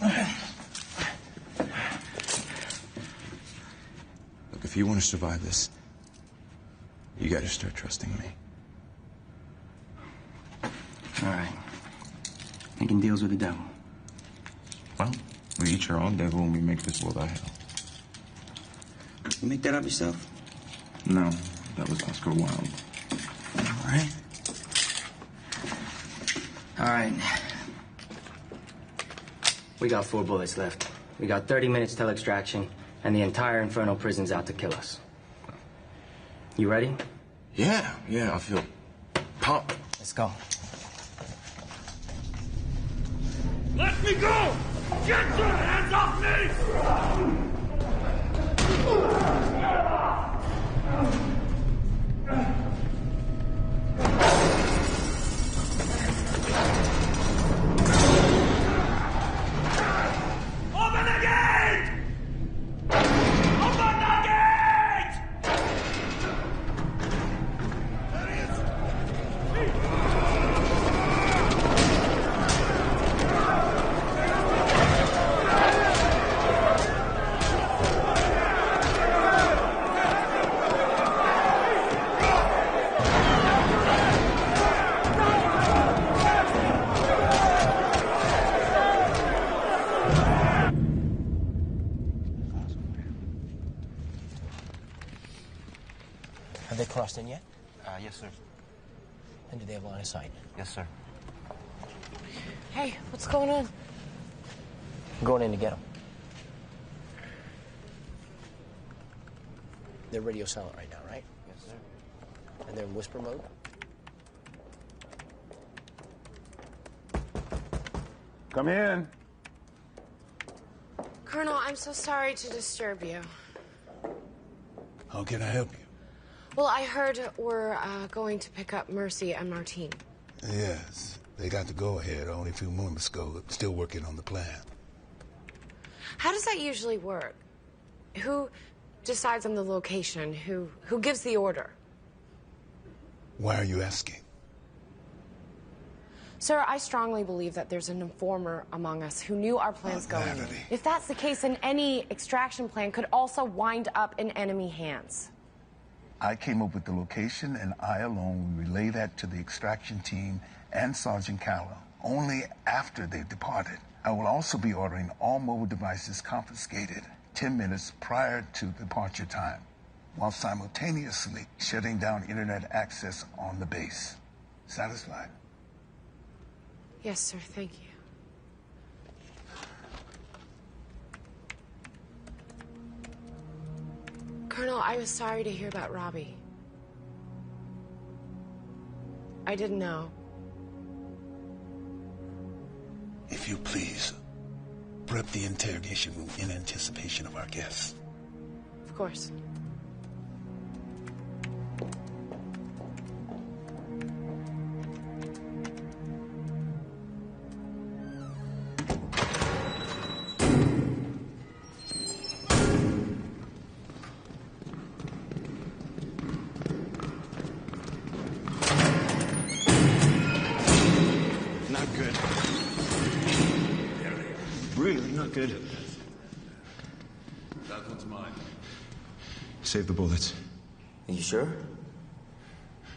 Look, if you want to survive this, you got to start trusting me. All right. Making deals with the devil. Well, we each our own devil and we make this world a hell. You make that up yourself? No, that was Oscar Wilde. All right. All right. We got 4 bullets left. We got 30 minutes till extraction, and the entire Infernal prison's out to kill us. You ready? Yeah, I feel pumped. Let's go. Let me go! Get your hands off me! Open the gate! Open the gate! Have they crossed in yet? Yes, sir. And do they have line of sight? Yes, sir. Hey, what's going on? I'm going in to get them. They're radio silent right now, right? Yes, sir. And they're in whisper mode? Come in. Colonel, I'm so sorry to disturb you. How can I help you? Well, I heard we're going to pick up Mercy and Martine. Yes, they got the go-ahead only a few moments ago. Still working on the plan. How does that usually work? Who decides on the location? Who gives the order? Why are you asking? Sir, I strongly believe that there's an informer among us who knew our plans going in. If that's the case, then any extraction plan could also wind up in enemy hands. I came up with the location, and I alone will relay that to the extraction team and Sergeant Callow, only after they've departed. I will also be ordering all mobile devices confiscated 10 minutes prior to departure time, while simultaneously shutting down internet access on the base. Satisfied? Yes, sir, thank you. Colonel, I was sorry to hear about Robbie. I didn't know. If you please, prep the interrogation room in anticipation of our guests. Of course. Not good. Really not good. That one's mine. Save the bullets. Are you sure?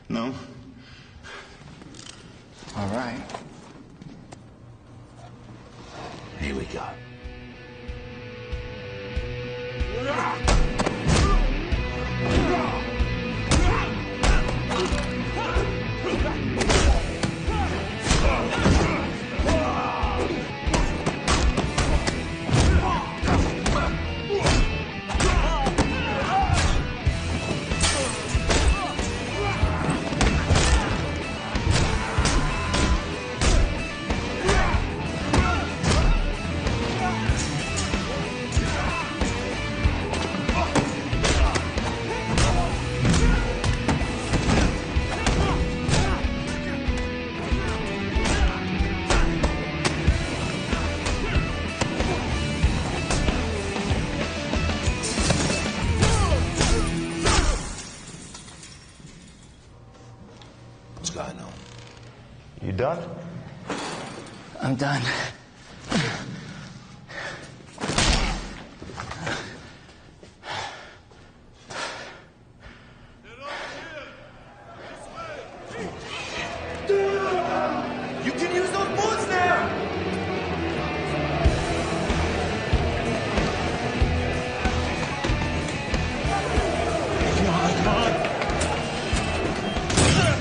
No. All right. Here we go. Ah! I'm done. You can use those bullets now! Come on.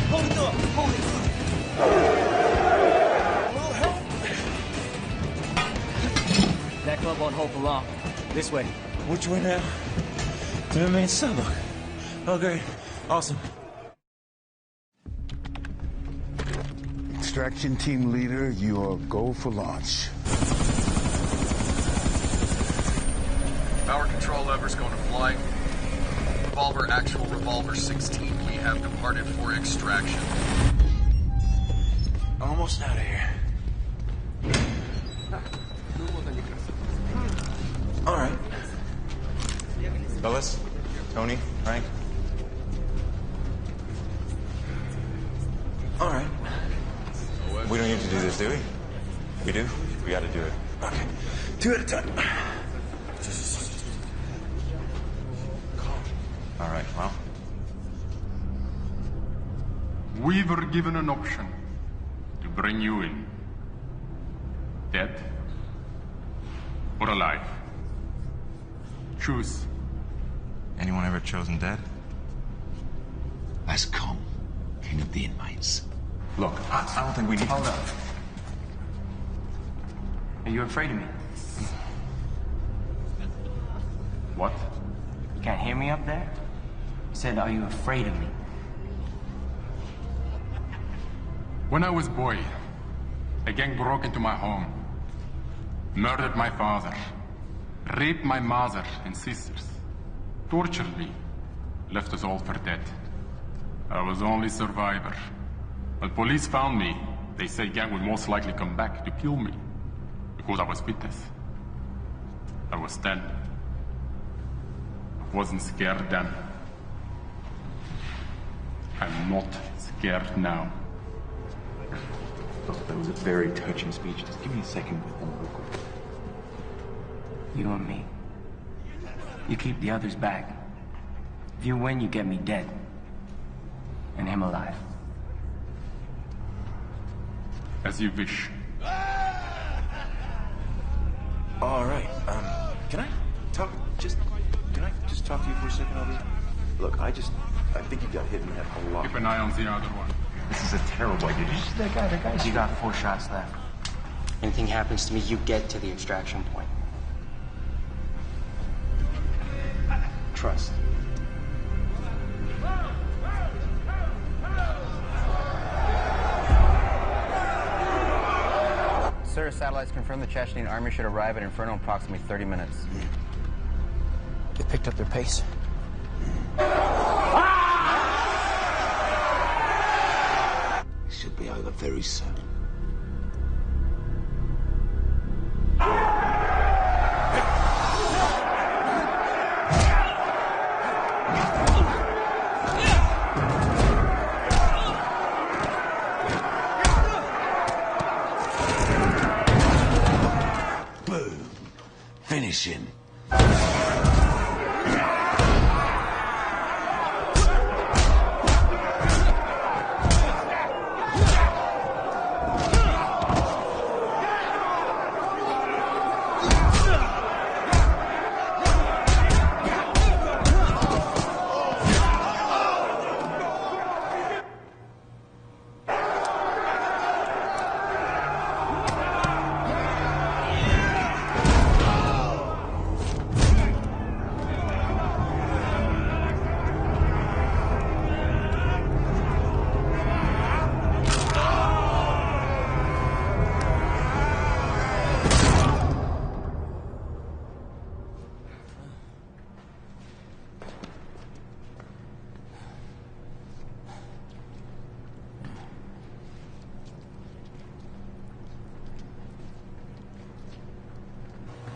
Hold it up. Hold it. That club won't hold for long. This way. Which way now? To the main cell. Oh, great. Awesome. Extraction team leader, you are go for launch. Power control lever's going to flight. Revolver actual revolver 16. We have departed for extraction. Almost out of here. All right. Fellas, Tony, Frank. All right. We don't need to do this, do we? We do? We gotta do it. Okay. 2 at a time. All right, well. We were given an option to bring you in. Dead or alive. Choose. Anyone ever chosen dead? That's Kong, king of the inmates. Look, I don't think we need... Hold up. Are you afraid of me? What? You can't hear me up there? I said, are you afraid of me? When I was a boy, a gang broke into my home, murdered my father, raped my mother and sisters, tortured me, left us all for dead. I was the only survivor. When police found me, they said gang would most likely come back to kill me because I was witness. I was 10. I wasn't scared then. I'm not scared now. Look, that was a very touching speech. Just give me a second with them real quick. You and me. You keep the others back. If you win, you get me dead. And him alive. As you wish. All right. Can I talk just talk to you for a second over here? Look, I think you got hit in the head a lot. Keep an eye on the other one. This is a terrible idea. Did you see that guy? That guy's... You got 4 shots left. Anything happens to me, you get to the extraction point. Trust. Sir, satellites confirm the Chechen army should arrive at Inferno in approximately 30 minutes. They picked up their pace. Should be over very soon. Boom. Finish him.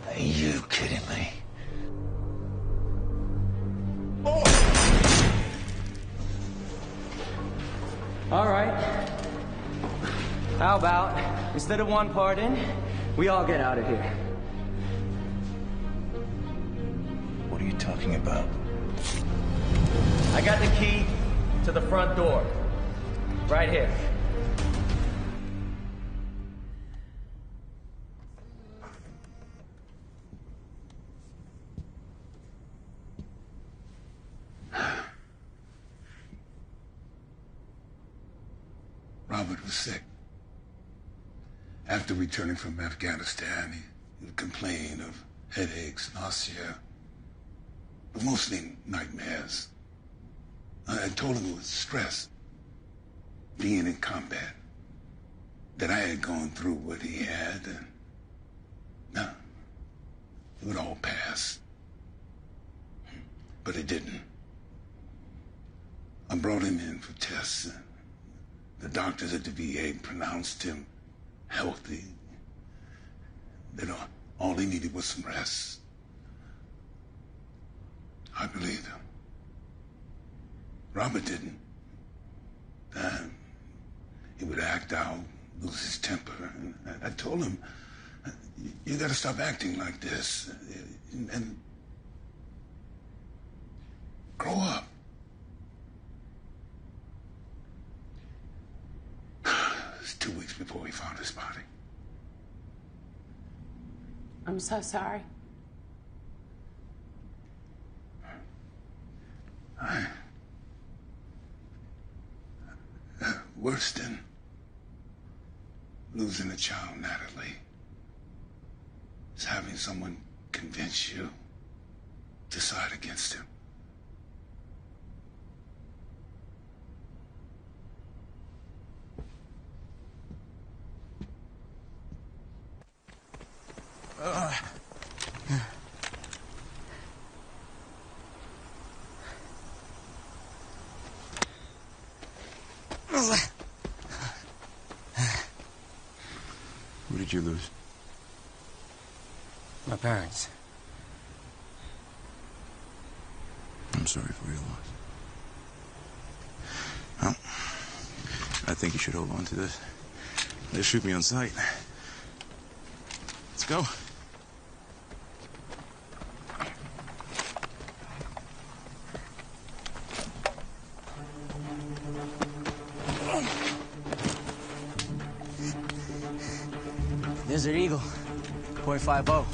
Are you kidding me? All right. How about Instead of one part in, we all get out of here. What are you talking about? I got the key to the front door. Right here. Robert was sick. After returning from Afghanistan, he would complain of headaches, nausea, but mostly nightmares. I told him it was stress, being in combat, that I had gone through what he had, and no, it would all pass. But it didn't. I brought him in for tests, and the doctors at the VA pronounced him healthy, that all he needed was some rest. I believed him. Robert didn't. He would act out, lose his temper, and I told him, you gotta stop acting like this, and grow up. It was 2 weeks before we found his body. I'm so sorry. Worse than losing a child, Natalie, is having someone convince you to side against him. Who did you lose? My parents. I'm sorry for your loss. Well, I think you should hold on to this. They'll shoot me on sight. Let's go. Desert Eagle, .50.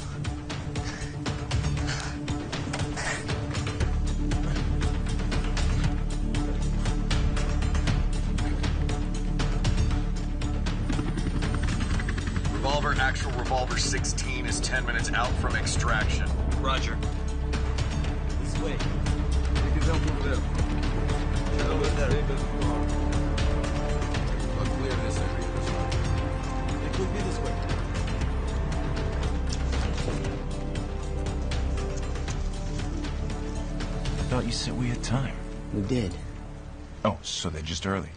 Revolver, actual revolver 16 is 10 minutes out from extraction. Roger. This way. Don't move there. I'll clear this area. It could be this way. I thought you said we had time. We did. Oh, so they're just early.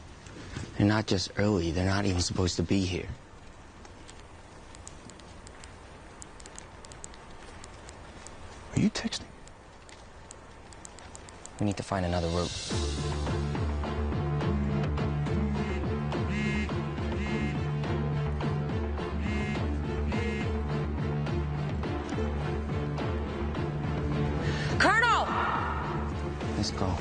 They're not just early, they're not even supposed to be here. Are you texting? We need to find another route. Colonel! Let's go.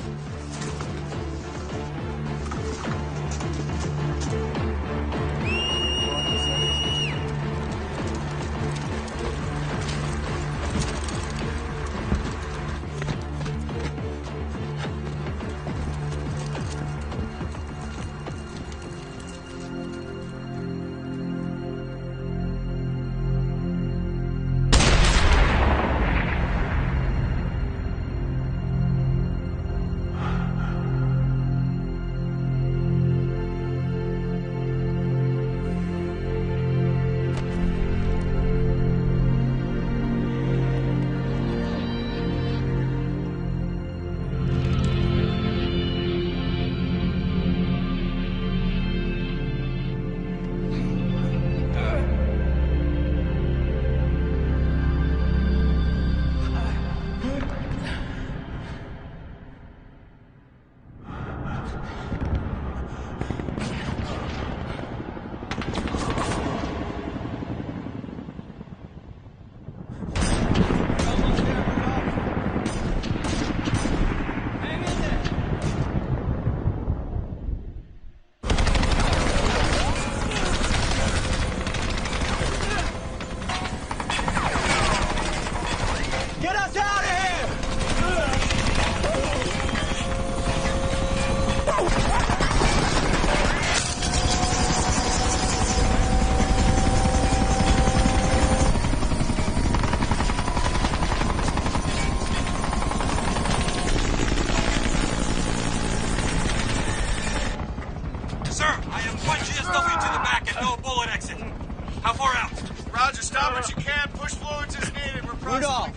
How far out? Roger, stop what you can. Push fluids as needed. We're Rudolph,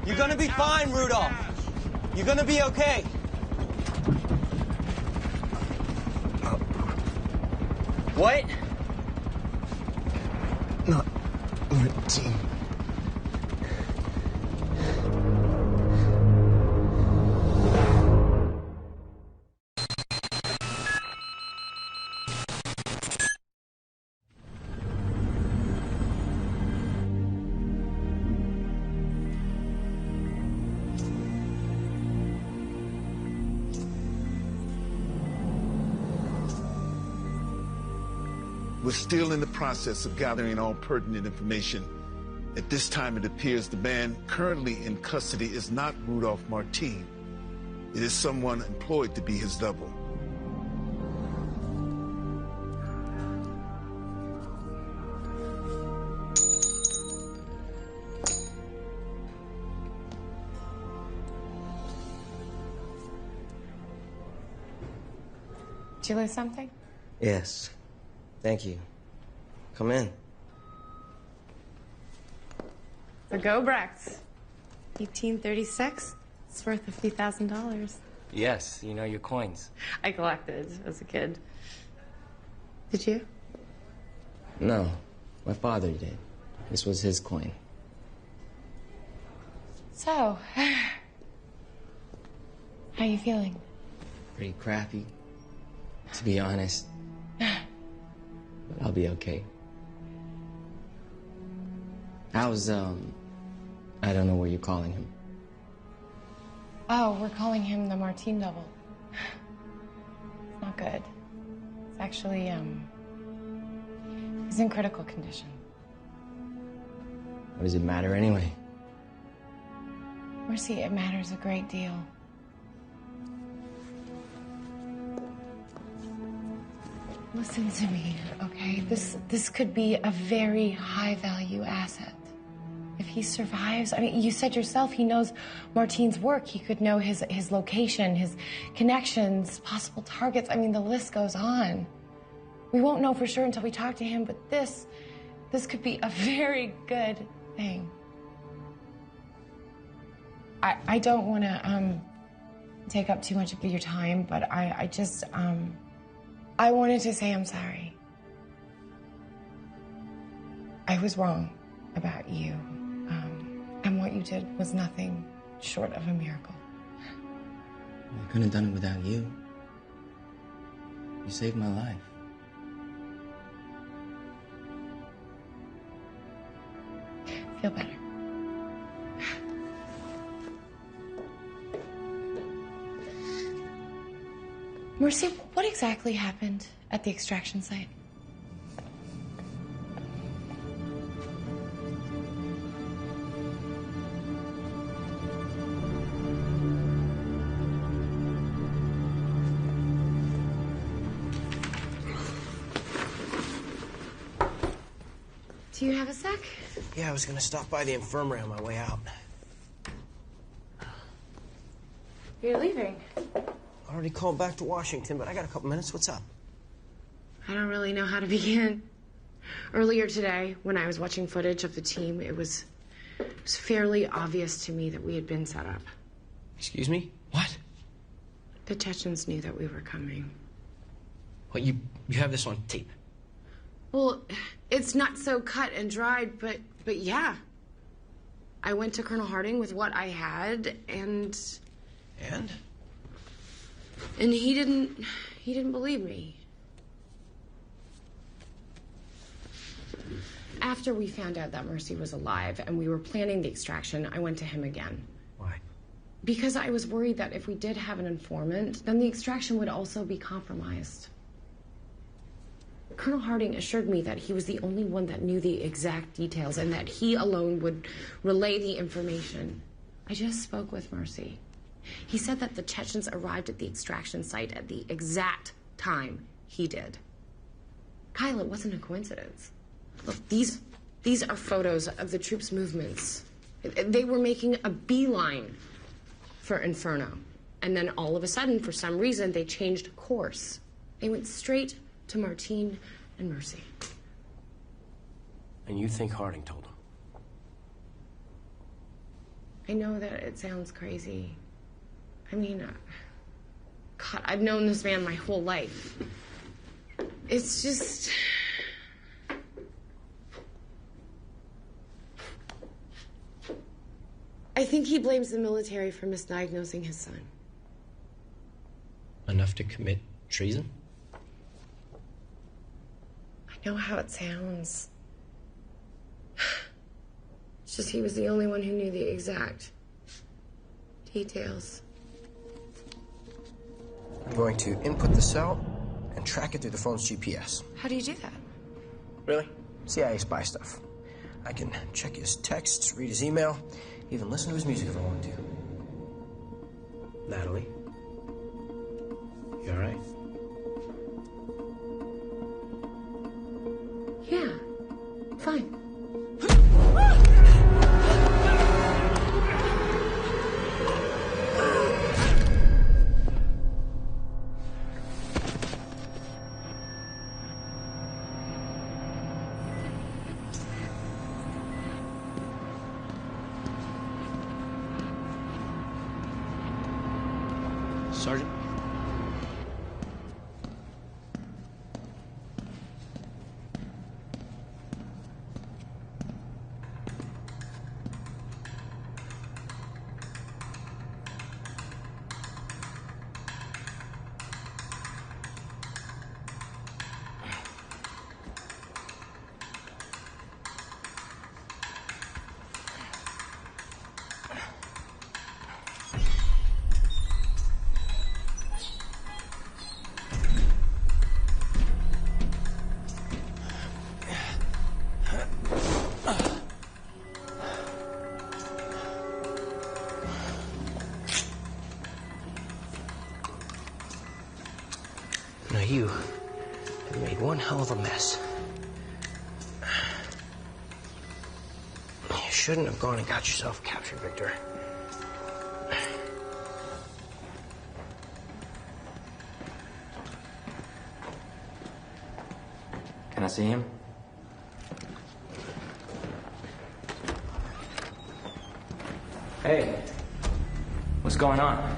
you're gonna be fine, Rudolph. You're gonna be okay. What? Not Martine. We're still in the process of gathering all pertinent information. At this time, it appears the man currently in custody is not Rudolph Martine. It is someone employed to be his double. Did you lose something? Yes. Thank you. Come in. The Gobrechts. 1836. It's worth $50,000. Yes, you know your coins. I collected as a kid. Did you? No, my father did. This was his coin. So, how you feeling? Pretty crappy, to be honest. But I'll be okay. How's, I don't know what you're calling him. Oh, we're calling him the Martine double. It's not good. It's actually, he's in critical condition. What does it matter anyway? Mercy, it matters a great deal. Listen to me, okay? This could be a very high-value asset. If he survives, I mean, you said yourself he knows Martine's work. He could know his location, his connections, possible targets. I mean, the list goes on. We won't know for sure until we talk to him, but this could be a very good thing. I don't want to take up too much of your time, but I just I wanted to say I'm sorry. I was wrong about you. And what you did was nothing short of a miracle. I couldn't have done it without you. You saved my life. Feel better. Mercy, what exactly happened at the extraction site? Do you have a sec? Yeah, I was gonna stop by the infirmary on my way out. You're leaving. I already called back to Washington, but I got a couple minutes. What's up? I don't really know how to begin. Earlier today, when I was watching footage of the team, it was fairly obvious to me that we had been set up. Excuse me? What? The Chechens knew that we were coming. What, you have this on tape? Well, it's not so cut and dried, but yeah. I went to Colonel Harding with what I had, and... And? And he didn't believe me. After we found out that Mercy was alive and we were planning the extraction, I went to him again. Why? Because I was worried that if we did have an informant, then the extraction would also be compromised. Colonel Harding assured me that he was the only one that knew the exact details and that he alone would relay the information. I just spoke with Mercy. He said that the Chechens arrived at the extraction site at the exact time he did. Kyle, it wasn't a coincidence. Look, these are photos of the troops' movements. They were making a beeline for Inferno. And then all of a sudden, for some reason, they changed course. They went straight to Martine and Mercy. And you think Harding told him? I know that it sounds crazy. I mean, God, I've known this man my whole life. It's just... I think he blames the military for misdiagnosing his son. Enough to commit treason? I know how it sounds. It's just he was the only one who knew the exact details. I'm going to input the cell and track it through the phone's GPS. How do you do that? Really? CIA spy stuff. I can check his texts, read his email, even listen to his music if I want to. Natalie? You all right? Yeah, fine. Sergeant? Now you have made one hell of a mess. You shouldn't have gone and got yourself captured, Victor. Can I see him? Hey, what's going on?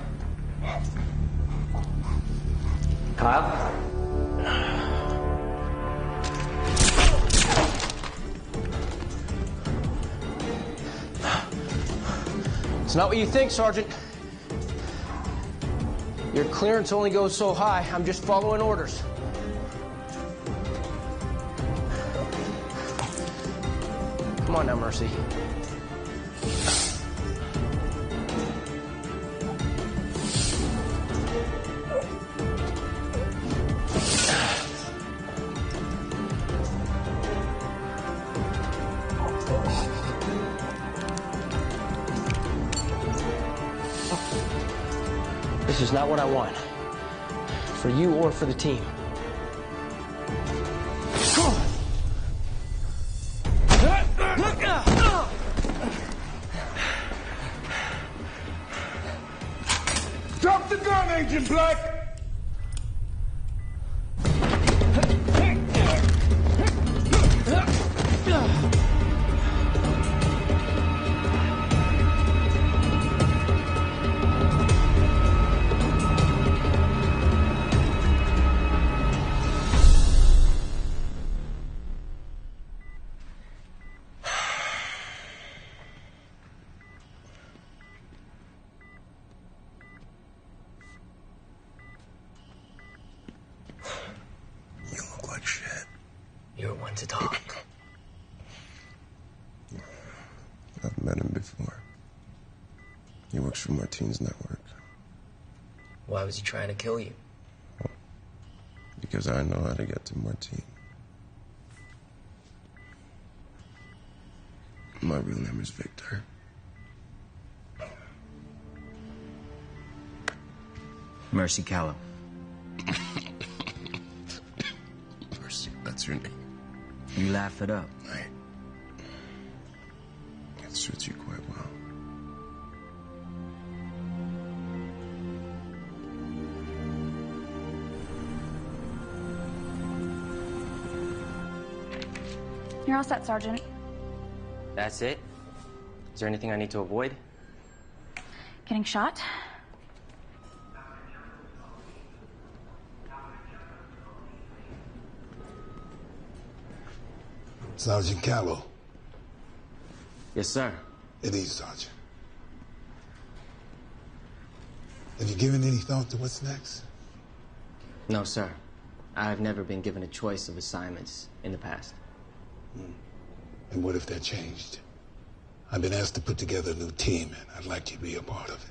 Kyle? It's not what you think, Sergeant. Your clearance only goes so high. I'm just following orders. Come on now, Mercy. This is not what I want. For you or for the team. Drop the gun, Agent Black! You're one to talk. I've met him before. He works for Martine's network. Why was he trying to kill you? Because I know how to get to Martine. My real name is Victor. Mercy Callow. Mercy, that's your name. You laugh it up. Right. It suits you quite well. You're You're all set, Sergeant. That's it? Is there anything I need to avoid? Getting shot? Sergeant Callow. Yes, sir. It is, Sergeant. Have you given any thought to what's next? No, sir. I've never been given a choice of assignments in the past. And what if that changed? I've been asked to put together a new team, and I'd like you to be a part of it.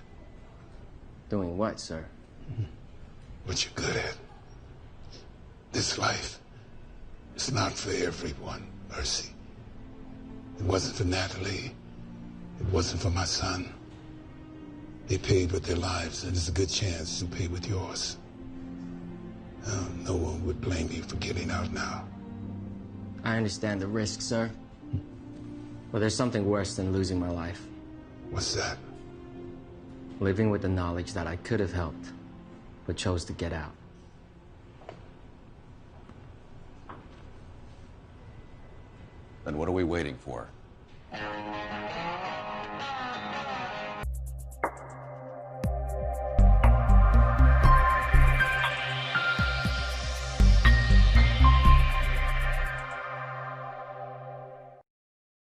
Doing what, sir? What you're good at. This life is not for everyone, Mercy. It wasn't for Natalie. It wasn't for my son. They paid with their lives, and there's a good chance you'll pay with yours. No one would blame you for getting out now. I understand the risk, sir. But there's something worse than losing my life. What's that? Living with the knowledge that I could have helped, but chose to get out. Then what are we waiting for?